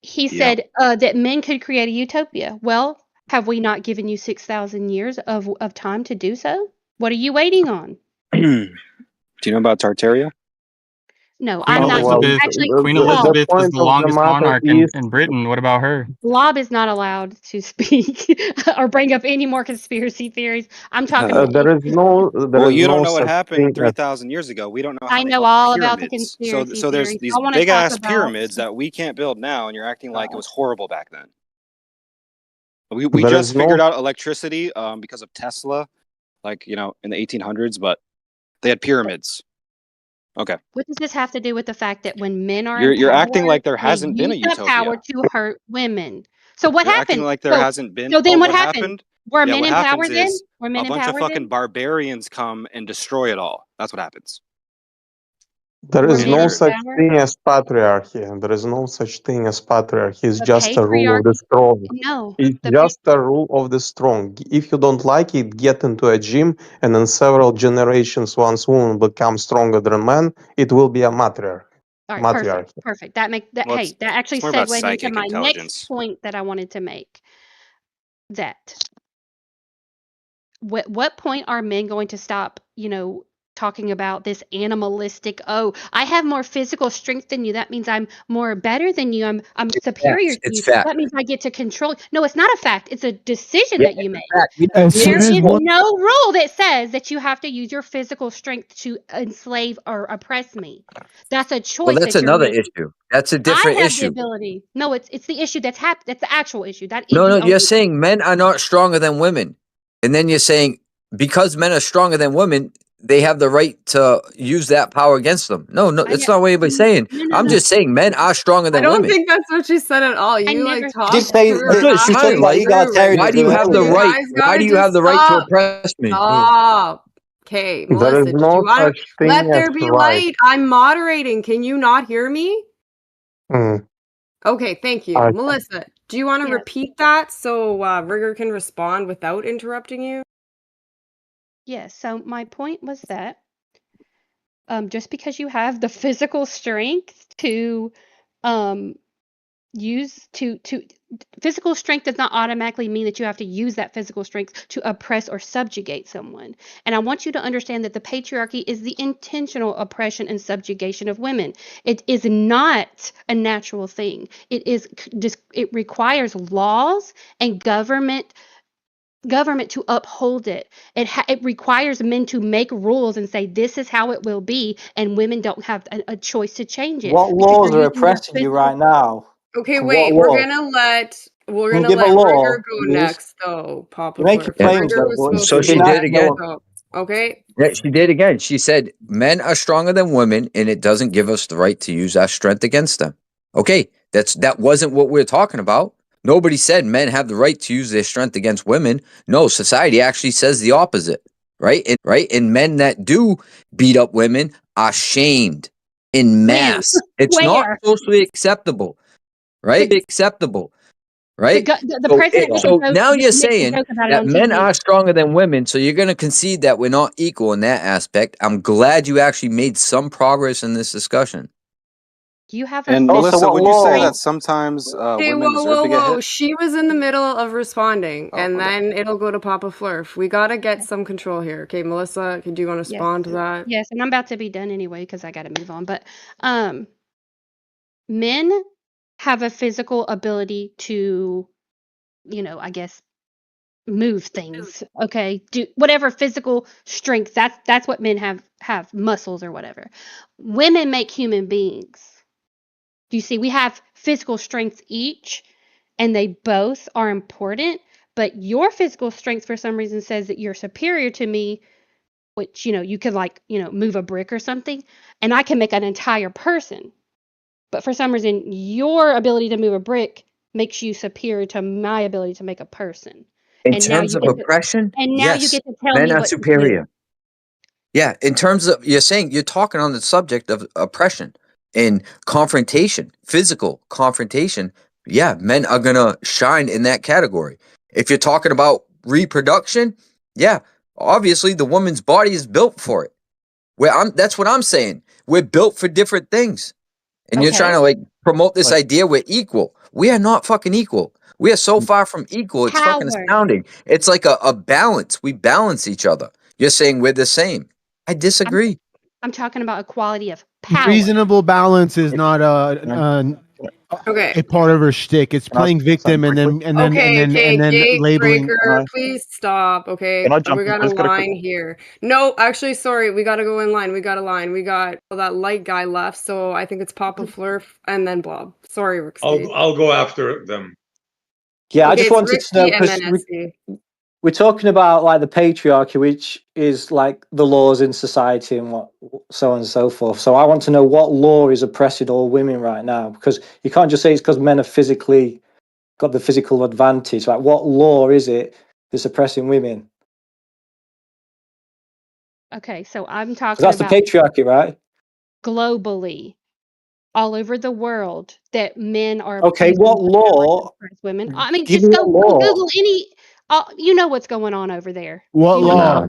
He Yeah. said that men could create a utopia. Well, have we not given you 6,000 years of time to do so? What are you waiting on? Do you know about Tartaria? No, Queen I'm not. Well, Elizabeth. Actually, Queen Blob. the Elizabeth was point the of the longest matter monarch is in Britain. What about her? Blob is not allowed to speak or bring up any more conspiracy theories. I'm talking. there Well, is you don't no know what such happened thing as 3,000 years ago. We don't know how I they know built the all about the pyramids. conspiracy So there's theories. these I want to big talk ass about. pyramids that we can't build now, and you're acting like it was horrible back then. We there is just no figured out electricity because of Tesla, like in the 1800s, but they had pyramids. Okay, What does this have to do with the fact that when men are in you're acting power, like there they hasn't been a use that power utopia. to hurt women? So what You're acting happened? like there So hasn't been. so Oh, then what what happened? happened? Were Yeah, men what in power happens then? is Were men a in bunch of power fucking then? barbarians come and destroy it all. That's what happens. there Were is men no in They're such power? thing as patriarchy. There is no such thing as patriarchy. It's The just a rule of the patriarchy? strong. No. It's The just a rule of the strong. If you don't like it, get into a gym, and in several generations, once women become stronger than men, it will be a matriarch. All right, perfect, Matriarchy. perfect. That make that. well, Hey, that actually it's more about segued into psychic my next intelligence. point that I wanted to make. That what point are men going to stop, talking about this animalistic, oh, I have more physical strength than you. That means I'm more better than you. I'm superior Facts. to It's you. fact. That means I get to control. No, it's not a fact. It's a decision Yeah, that you it's make. a fact. As You soon There just as is one, want no rule that says that you have to use your physical strength to enslave or oppress me. That's a well, choice that's that you're another making. issue. That's a I different have the issue. ability. No, it's the issue that's happened. That's the actual issue. That is No, the you're only. saying men are not stronger than women. And then you're saying because men are stronger than women, they have the right to use that power against them. No, I that's ne- not what anybody's saying. I'm no. just saying men are stronger I than don't women. think that's what she said at all. I You never like She did said talked that. say That's her what that it's she absolutely talked sounding about like. through right Why egalitarianism do you have now. the earlier. You right? guys Why gotta do you have just the right to stop. oppress me? Stop. Okay, There is Melissa, did you no want such to thing let as there be right. light? I'm moderating. Can you not hear me? Mm, Okay, thank you. I, Melissa, do you want to Yes. repeat that so Rigger can respond without interrupting you? Yes. So my point was that just because you have the physical strength to um, use physical strength does not automatically mean that you have to use that physical strength to oppress or subjugate someone. And I want you to understand that the patriarchy is the intentional oppression and subjugation of women. It is not a natural thing. It requires laws and government to uphold it. It requires men to make rules and say this is how it will be, and women don't have a choice to change it What because laws you're are using your oppressing you physical. right now? Okay, What wait. We're law? gonna let Can you give a law, Rigger go please? next, though. Papa You're making Flurf. Yeah. claims Rigger though, was but supposed So you've to she been go did asked next. no again. one. So okay. Yeah, she did again. She said men are stronger than women, and it doesn't give us the right to use our strength against them. Okay, that wasn't what we're talking about. Nobody said men have the right to use their strength against women. No, society actually says the opposite, right? And men that do beat up women are shamed in When? mass. It's not Where? socially acceptable, right? The Acceptable, right? the president made So now you're makes a saying joke about it that on men TV. are stronger than women, so you're going to concede that we're not equal in that aspect. I'm glad you actually made some progress in this discussion. You have a And Also, Melissa, physical what would you say that strength. law? sometimes Okay, women whoa, deserve whoa, to get whoa. hit? She was in the middle of responding, Oh, and okay. then it'll go to Papa Flurf. We gotta get some control here. Okay, Melissa, do you want to Yes, respond to that? yes, and I'm about to be done anyway because I got to move on. But um, men have a physical ability to, I guess move things. Okay, do whatever physical strength. That's what men have muscles or whatever. Women make human beings. Do you see? We have physical strength each, and they both are important. But your physical strength, for some reason, says that you're superior to me, which you could move a brick or something, and I can make an entire person. But for some reason, your ability to move a brick makes you superior to my ability to make a person. In And now terms you of get to oppression, and now you yes, get to tell men me are what to do. superior. Yeah, in terms of you're talking on the subject of oppression and confrontation, physical confrontation. Yeah, men are gonna shine in that category. If you're talking about reproduction, yeah, obviously the woman's body is built for it. That's what I'm saying. We're built for different things. And you're trying Okay. to like promote this Like idea we're equal. We are not fucking equal. We are so far from equal. It's fucking Power. astounding. It's like a balance. We balance each other. You're saying we're the same. I disagree. I'm talking about equality of power. Reasonable balance is not Okay. a part of her shtick. It's Can I playing say something victim and quickly? then Gate labeling. breaker, please stop. Okay, Can I we jump in? got I a just got a quick. line here. No, actually, sorry, we got to go in line. We got a line. We got that light guy left, so I think it's Papa Flurf and then Blob. Sorry, Rixie. I'll go after them. Yeah, I Okay, just it's wanted to know Rixie and because then Esty. we're talking about like the patriarchy, which is like the laws in society and what so on and so forth. So I want to know what law is oppressing all women right now, because you can't just say it's because men have physically got the physical advantage. Like, what law is it that's oppressing women? Okay, so I'm 'Cause talking that's the about patriarchy, right? globally, all over the world, that men are Okay, using what their power to law? oppress women. I mean, Give me just a go law. Google any. You know what's going on over there. What You know. law?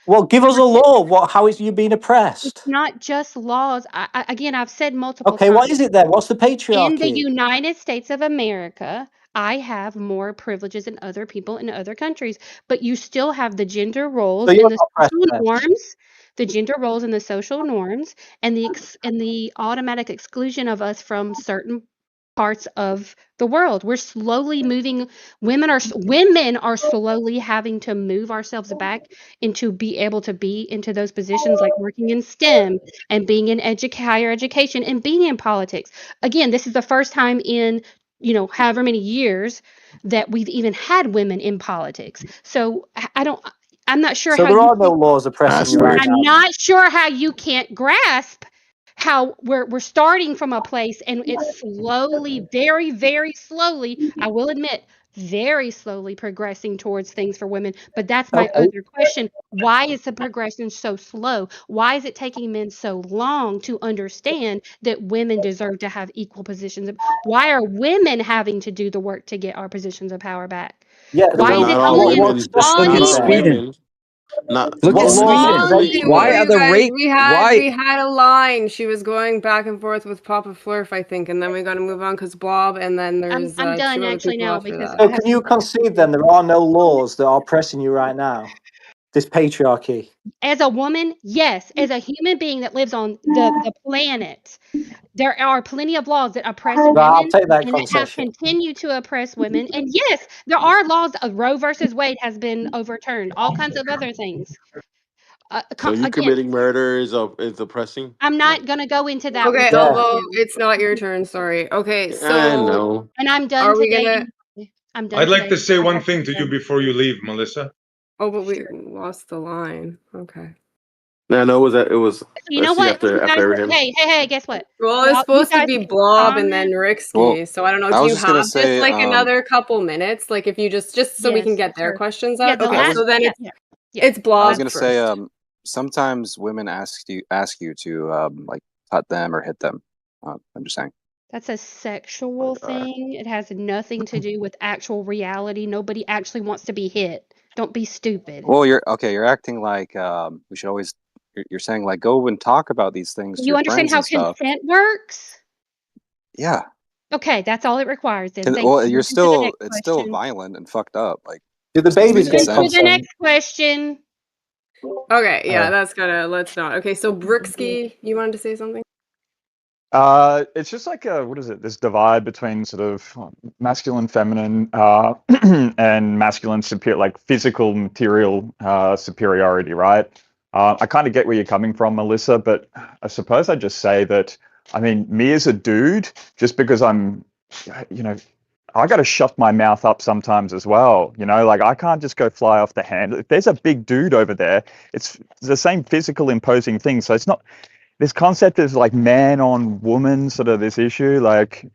Well, give us a law. How is you being It's oppressed? not just laws. Again, I've said multiple Okay, what times. is it then? What's the In the patriarchy? United States of America, I have more privileges than other people in other countries, but you still have the gender So roles you're and the not oppressed social then? norms, the gender roles and the social norms, and the automatic exclusion of us from certain parts of the world. We're slowly moving. Women are slowly having to move ourselves back into be able to be into those positions, like working in STEM and being in higher education and being in politics. Again, this is the first time in, however many years that we've even had women in politics. So I'm not sure So how there you are no laws oppressing That's you right weird. I'm now. not sure how you can't grasp how we're starting from a place, and it's slowly, very, very slowly, I will admit, very slowly progressing towards things for women. But that's my Okay. other question. Why is the progression so slow? Why is it taking men so long to understand that women deserve to have equal positions? Why are women having to do the work to get our positions of power back? Yeah. Because Why is So it not all only in what's women, stopping Look you at not all then? small? Sweden. women, not Look at What only laws are Sweden. only preventing Why you? are You the guys, rape? we Why? had a line. She was going back and forth with Papa Flurf, I think, and then we got to move on because Blob, and then there's I'm done two other actually people now after because that. I So have can you concede then there are no laws that are oppressing you right now? This patriarchy. as a woman, yes, as a human being that lives on the planet, there are plenty of laws that oppress Right, I'll women take that and that have concession. continued to oppress women. And yes, there are laws. Roe versus Wade has been overturned. All kinds of other things. so you Again, committing murder is oppressing. I'm Like, not going to go into that with Okay, you Yeah. right Elbow, now. it's not your turn. Sorry. Okay, I so know. And I'm done are we today. gonna? I'm done I'd like today. to say I one have to thing to you go. before you leave, Melissa. Oh, but we lost the line. Okay. I know it was So you know Esty what? after You guys, Abraham. hey, guess what? Well, it's You supposed to guys be can Blob and then comment. Well, Rixky. So I don't know. I Do was you just gonna have just say, like another couple minutes? Like if you just so we can Yes, get their sure. questions Yeah, out. the Okay, last, so then yeah, yeah, yeah. it's I was Blob gonna say, first. sometimes women ask you to like cut them or hit them. I'm just saying. That's a sexual thing. It has nothing to do with actual reality. Nobody actually wants to be hit. Don't be stupid. Well, you're okay. You're acting like we should always. You're saying like go and talk about these things to You your understand friends how and stuff. consent works? Yeah. Okay, that's all it requires then. Thank Well, you. you're Move to the still next it's still question. violent and fucked up. Like Do the just because of babies Move get to consent. the consent? next question. Okay, yeah, Oh. that's gotta let's not. Okay, so Brixky, you wanted to say something? It's just like what is it? This divide between sort of masculine, feminine, and masculine like physical, material superiority, right? I kind of get where you're coming from, Melissa, but I suppose I just say that. I mean, me as a dude, just because I'm, you know, I got to shut my mouth up sometimes as well. Like I can't just go fly off the handle. If there's a big dude over there, it's the same physical imposing thing. So it's not this concept is like man on woman, sort of this issue. Like,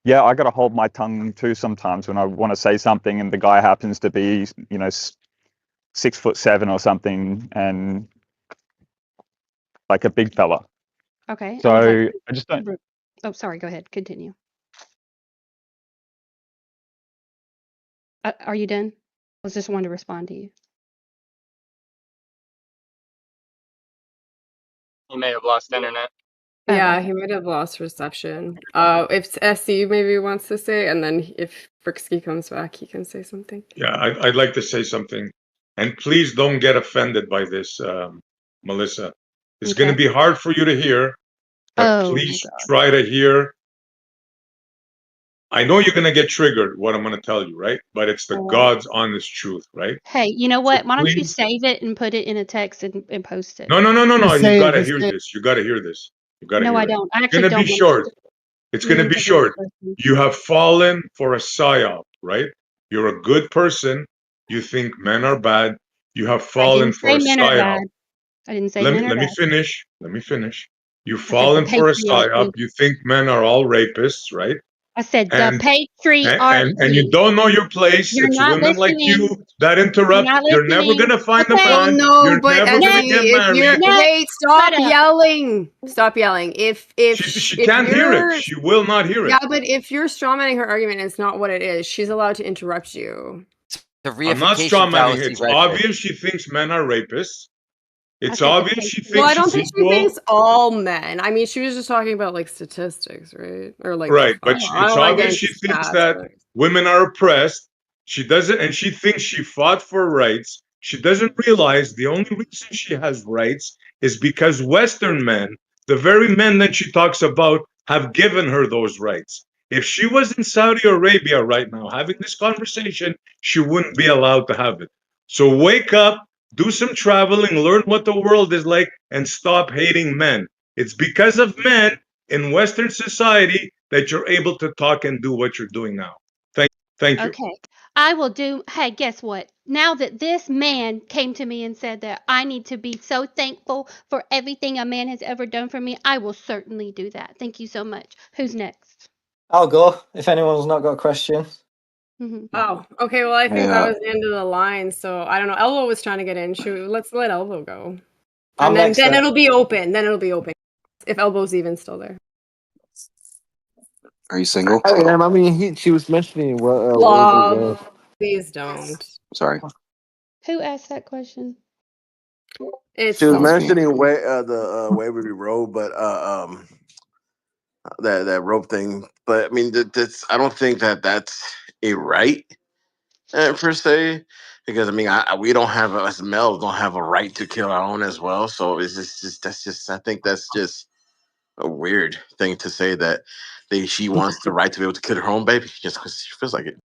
yeah, I got to hold my tongue too sometimes when I want to say something, and the guy happens to be, 6'7" or something, and like a big fella. Okay, I would like So I just don't. Oh, sorry, go ahead. Continue. Are you done? I was just wanting to respond to you. You may have lost internet. Yeah, Okay. he might have lost reception. If SC maybe wants to say, and then if Friksky comes back, he can say something. Yeah, I'd like to say something. And please don't get offended by this, Melissa. It's going to Okay. be hard for you to hear, but Oh please God. try to hear. I know you're going to get triggered, what I'm going to tell you, right? But it's the God's honest truth, right? Hey, you know So what? Why don't you please. save it and put it in a text and post it? No. Just You say got it. to Just hear say it. this. You got to hear this. You got to No, hear I it. don't. I It's actually going to be don't want short. to. It's You going to need be to read short. the question. You have fallen for a psyop, right? You're a good person. You think men are bad. You have I fallen didn't for say a men are psyop. bad. I didn't say men are Let me bad. finish. Let me finish. You've I said the fallen for a psyop. patriarchy. You think men are all rapists, right? I said the And you patriarchy. don't know your place. You're It's not women like listening. you that You're interrupt. not You're never listening. gonna find a Okay. Well, man. no, You're but never gonna SC, get if you're married. wait, stop Shut up. yelling. Stop yelling. If She if can't hear it. you're She will not hear it. yeah, but if you're strawmanning her argument, it's not what it is. She's allowed to interrupt you. The I'm not reification strawmanning. fallacy It's right there. obvious she thinks men are rapists. I It's said the obvious she Well, I thinks don't it's think she equal. thinks all men. I mean, she was just talking about like statistics, right? Or like Right, I but don't it's want to get obvious into she thinks stats, that but women are oppressed. She doesn't, and she thinks she fought for rights. She doesn't realize the only reason she has rights is because Western men, the very men that she talks about, have given her those rights. If she was in Saudi Arabia right now having this conversation, she wouldn't be allowed to have it. So wake up, do some traveling, learn what the world is like, and stop hating men. It's because of men in Western society that you're able to talk and do what you're doing now. Thank you. Okay. I will do. Hey, guess what? Now that this man came to me and said that I need to be so thankful for everything a man has ever done for me, I will certainly do that. Thank you so much. Who's next? I'll go if anyone's not got a question. oh, okay. Well, I think that Yeah. was the end of the line. So I don't know. Elbow was trying to get in. Let's let Elbow go, I'm and then next then. it'll be open. Then it'll be open if Elbow's even still there. Are you single? I am. I mean, she was mentioning what Love, please don't. Sorry. Who asked that question? It's she was That was me. mentioning the Waverly Road, but that rope thing. But I mean, that's I don't think that's a right per se, because I mean, we don't have us males don't have a right to kill our own as well. So it's just that's just I think that's just a weird thing to say that she wants the right to be able to kill her own baby just because she feels like it.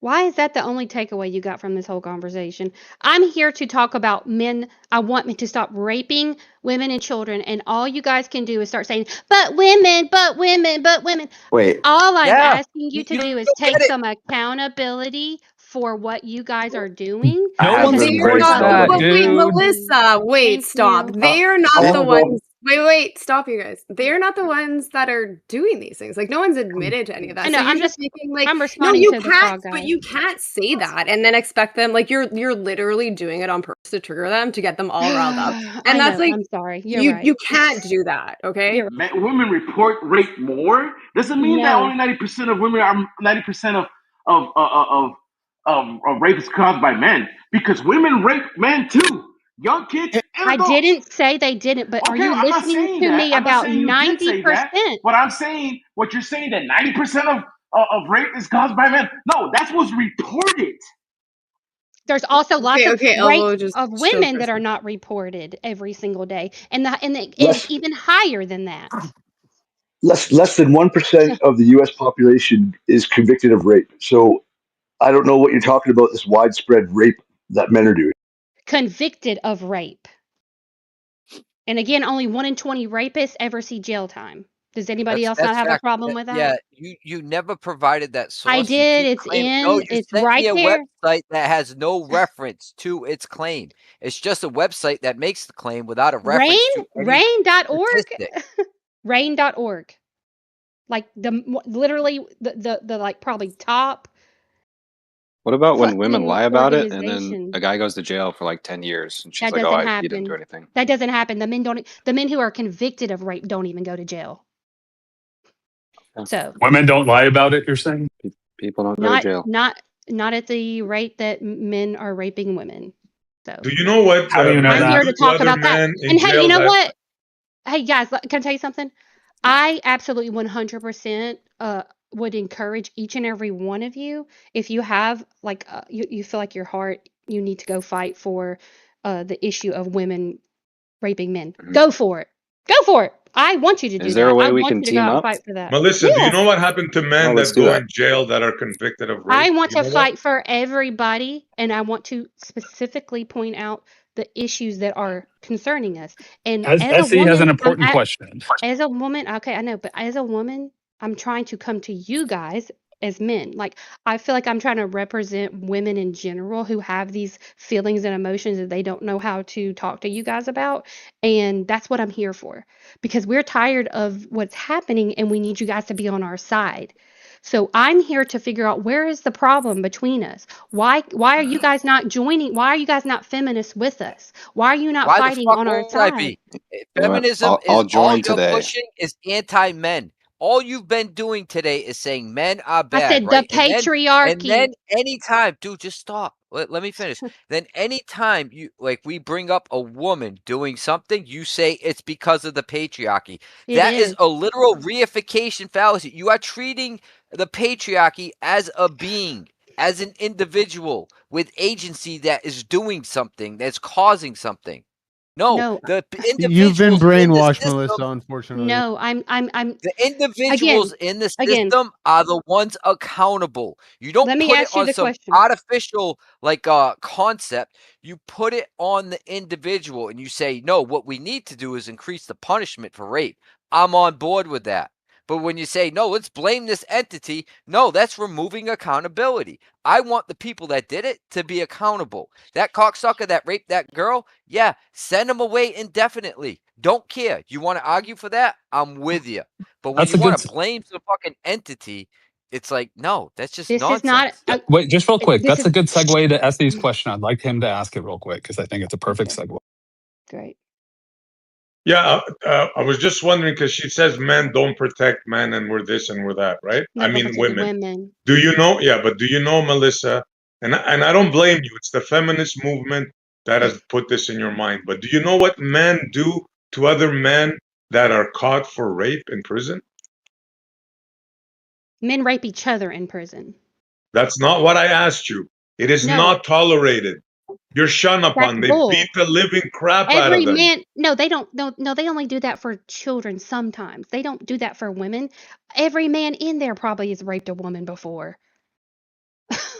Why is that the only takeaway you got from this whole conversation? I'm here to talk about men. I want me to stop raping women and children, and all you guys can do is start saying, but women, but women, but women. Wait, All I'm Yeah, asking you to you do is don't take get it. some accountability for what you guys are doing. I No have one's Because been you're very supporting Not, that, but stubborn. wait, dude. Melissa, wait, Thank stop. you. They're not I the wanna go. ones. Wait, stop, you guys. They're not the ones that are doing these things. Like, no one's admitted to any of I that. know. So you're just making like, I'm no, responding you to the can't. frog But guy. you can't say that and then expect them. Like, you're literally doing it on purpose to trigger them to get them all riled up. I And that's know. like, I'm sorry. You're you right. can't do that. Okay. You're right. Women report rape more doesn't mean that No. only 90% of women are 90% of rape is caused by men, because women rape men too, young kids and I adults. didn't say they didn't, but are Okay, you I'm not listening saying to that. me I'm not about saying you did say that, 90%? but I'm saying what you're saying, that 90% of rape is caused by men. No, that's what's reported. There's also lots of Okay. rape Elbow just of showed women that are herself. not reported every single day, and it is Less even higher than that. less than 1% of the U.S. population is convicted of rape. So I don't know what you're talking about. This widespread rape that men are doing. Convicted of rape. And again, only 1 in 20 rapists ever see jail time. Does anybody else not That's have a fact. problem with that? Yeah, you never provided that I source. You did. keep It's claiming. No, you it's sent right me a there. website that has no reference to its claim. It's just a website that makes the claim without a reference to any Rain.org. statistic. Rain.org. Like literally the like probably top What about when women fucking lie about it and then organization. a guy goes to jail for like 10 years and she's That like, oh, doesn't he didn't do happen. anything? That doesn't happen. The men who are convicted of rape don't even go to jail. So Women don't lie about it, you're saying? People don't go to jail. not at the rate that men are raping women. So Do you know what? How do you know I'm here that? to talk Other about that. men in And hey, you jail know that what? Hey guys, can I tell you something? I absolutely 100% would encourage each and every one of you, if you have like you feel like your heart, you need to go fight for the issue of women raping men. Go for it. Go for it. I want you to Is do there a that. I way we want can you to go team out and up? fight for that. Melissa, do you know Yes. what happened to Oh, men let's that do go that. in jail that are convicted of rape? I want You to know what? fight for everybody, and I want to specifically point out the issues that are concerning us. And As as a Essie has an woman, important question. as a woman, okay, I know, but as a woman, I'm trying to come to you guys as men. Like, I feel like I'm trying to represent women in general who have these feelings and emotions that they don't know how to talk to you guys about. And that's what I'm here for, because we're tired of what's happening and we need you guys to be on our side. So I'm here to figure out where is the problem between us. Why are you guys not joining? Why are you guys not feminists with us? Why are you not Why the fighting fuck on our would I side? be? Well, Feminism I'll is all join you're today. pushing is anti-men. All you've been doing today is saying men are I bad, said the right? And then patriarchy. anytime, dude, just stop. Let me finish. Then anytime you like we bring up a woman doing something, you say it's because of the patriarchy. It That is is. a literal reification fallacy. You are treating the patriarchy as a being, as an individual with agency that is doing something, that's causing something. No, No, the You've been individuals in the brainwashed, system, Melissa, unfortunately. no, I'm the individuals again, in the again, system are the ones accountable. You don't let me put it ask you on the some question. artificial like concept. You put it on the individual and you say, "No, what we need to do is increase the punishment for rape." I'm on board with that. But when you say, "No, let's blame this entity," no, that's removing accountability. I want the people that did it to be accountable. That cocksucker that raped that girl, yeah, send him away indefinitely. Don't care. You want to argue for that? I'm with you. But when That's you a want good. to blame some fucking entity, it's like, no, that's just This is not nonsense. Wait, just real quick. this That's is a good segue to Essie's question. I'd like him to ask it real quick because I think it's a perfect okay. segue. Great. Yeah, I was just wondering because she says men don't protect men and we're this and we're that, right? No, I don't mean protect women. women. Do you know? Yeah, but do you know, Melissa? And I don't blame you. It's the feminist movement that has put this in your mind. But do you know what men do to other men that are caught for rape in prison? Men rape each other in prison. That's not what I asked you. It is No, not tolerated. You're shunned that's upon. They beat bull. the living crap out of Every them. man, no, they don't. No, they only do that for children sometimes. They don't do that for women. Every man in there probably has raped a woman before.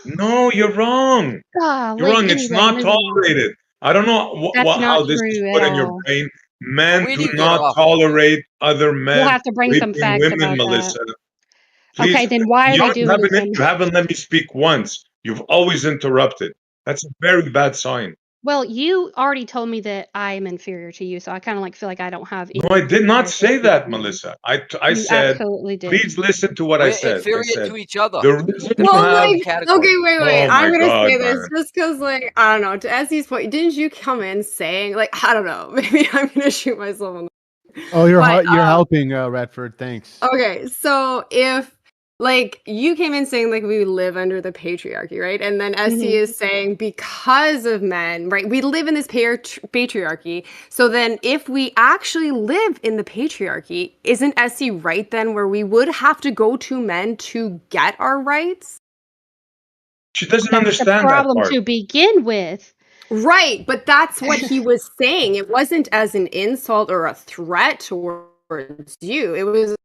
No, you're wrong. You're Golly. wrong. It's Anyway, not moving on. tolerated. I don't know That's not how this is true at put in your all. brain. Men We do didn't get not off. tolerate other We'll men have to bring some raping facts women, about that. Melissa. Please, Okay, then why are they doing it then? you haven't let me speak once. You've always interrupted. That's a very bad sign. Well, you already told me that I am inferior to you, so I kind of like feel like I don't have No, any I did not right to say speak that, for you. Melissa. I You said, absolutely did. please listen to what I We're said. I inferior said, to each other. the reason Then you put Well, it in have, every like, okay, category. wait. oh I'm my gonna God, say this man. just because, like, I don't know. To Essie's point, didn't you come in saying, like, I don't know, maybe I'm gonna shoot myself in the. Oh, But you're helping, Redford. Thanks. okay, so if like you came in saying like we live under the patriarchy, right? And then Essie Mhm. is saying because of men, right? We live in this patriarchy. So then if we actually live in the patriarchy, isn't Essie right then where we would have to go to men to get our rights? She doesn't That's the understand that problem part. to begin with. Right, but that's what he was saying. It wasn't as an insult or a threat towards you. It was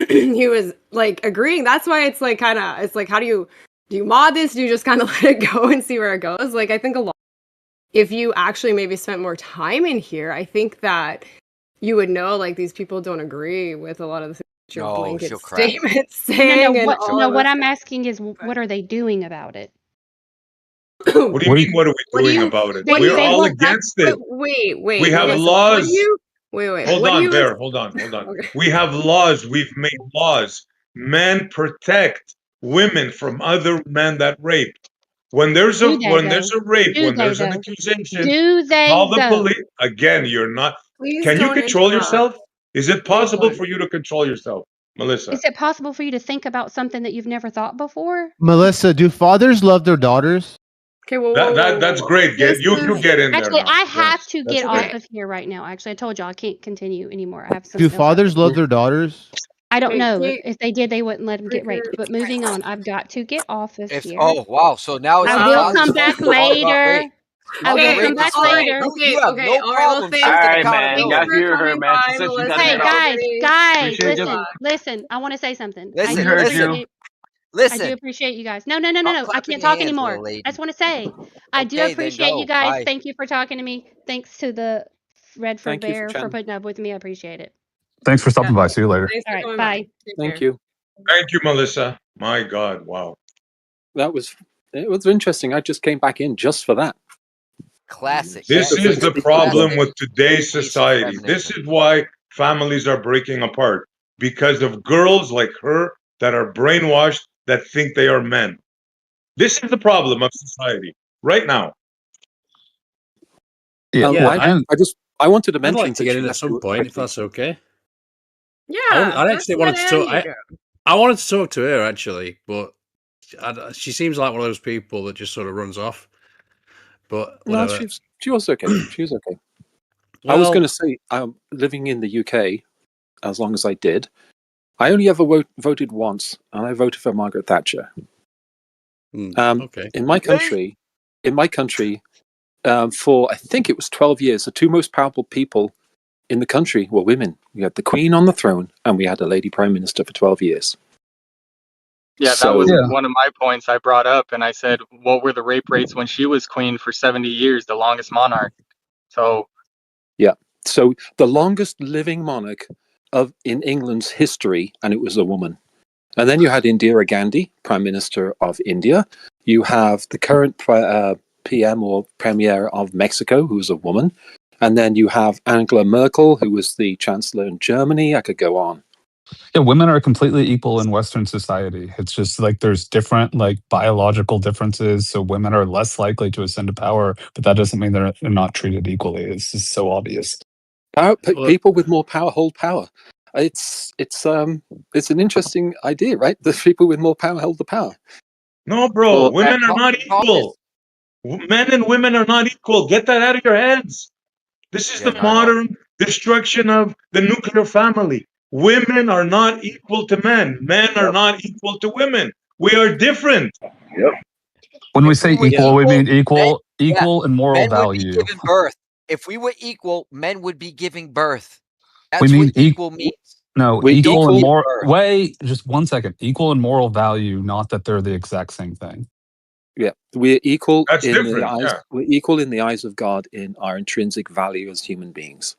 he was like agreeing. That's why it's like it's like how do you mod this? Do you just kind of let it go and see where it goes? Like I think a lot if you actually maybe spent more time in here, I think that you would know like these people don't agree with a lot of the things that your No, blanket she'll crack. statements No, saying and all no, of what this. I'm asking is what are they doing about it? What do you mean, what are we What do doing you about it? what do We're you They all won't against but it. We wait, have Melissa, what do laws. you Hold what do on, you Bear. Hold on. okay. We have laws. We've made laws. Men protect women from other men that rape. When there's do they though? a rape, Do when they there's an though? accusation, Do call they the though? police. Again, you're not. Please Can you don't control interrupt. yourself? Is it Please possible don't. for you to control yourself, Melissa? Is it possible for you to think about something that you've never thought before? Melissa, do fathers love their daughters? Okay, whoa, That's great. You get in there Actually, now. I have Yes, to that's get great. off of here right now. Actually, I told you I can't continue anymore. I have Do something else I have fathers to love do. their daughters? I don't Okay, know. Kate, If they did, they wouldn't let them get raped. But moving on, I've got to get off of If here. wow, so now it's I the will father's come fault back your daughter got later. raped. I will Mother come rape is back all right, later. you have okay, no all right. Well, problem thanks. shifting Alright, man. Thanks Y'all accountability. for hear her, coming man. She by, said she's Melissa gotta Hey, head and off. guys, Appreciate you. listen. I want to say something. I Listen, We do heard listen, you. appreciate. I do listen. appreciate you guys. No. Stop I clapping can't your talk hands, anymore. little lady. I just want to say, I do Okay, then appreciate you go. guys. Bye. Thank you for talking to me. Thanks to the Redford Thank you for Bear for chatting. putting up with me. I appreciate it. Thanks for Yeah, stopping by. See you later. thanks All for right, coming bye. by. Take Thank care. you. Thank you, Melissa. My God, wow. It was interesting. I just came back in just for that. Classic. This That is is the the problem classic with today's case of society. This feminism. is why families are breaking apart because of girls like her that are brainwashed that think they are men. This is the problem of society right now. Yeah, well, I wanted to I'd mention like to to get in Chinatu at some point if quickly. that's okay. Yeah, I let's actually let wanted to talk. Andy go. I wanted to talk to her actually, but she seems like one of those people that just sort of runs off. But No, whatever. she was okay. She was okay. I was Well, going to say, living in the UK as long as I did, I only ever voted once, and I voted for Margaret Thatcher. okay. In my country, for I think it was 12 years, the two most powerful people in the country were women. We had the Queen on the throne, and we had a lady Prime Minister for 12 years. Yeah, that was one of my points I brought up, and I said, what were the rape rates when she was queen for 70 years, the longest monarch? So, yeah, so the longest living monarch in England's history, and it was a woman. And then you had Indira Gandhi, Prime Minister of India. You have the current PM or Premier of Mexico, who's a woman. And then you have Angela Merkel, who was the Chancellor in Germany. I could go on. Yeah, women are completely equal in Western society. It's just like there's different like biological differences, so women are less likely to ascend to power, but that doesn't mean they're not treated equally. It's just so obvious. People with more power hold power. It's an interesting idea, right? The people with more power hold the power. No, bro, women are not equal. Men and women are not equal. Get that out of your heads. This is the modern destruction of the nuclear family. Women are not equal to men. Men are not equal to women. We are different. Yep. When we say equal, we mean equal in moral Men would be value. given birth. If we were equal, men would be giving birth. We That's mean what equal means. No, We equal don't in give moral. birth. Wait, just 1 second. Equal in moral value, not that they're the exact same thing. Yeah, we're equal That's in the different, eyes. yeah. We're equal in the eyes of God in our intrinsic value as human beings.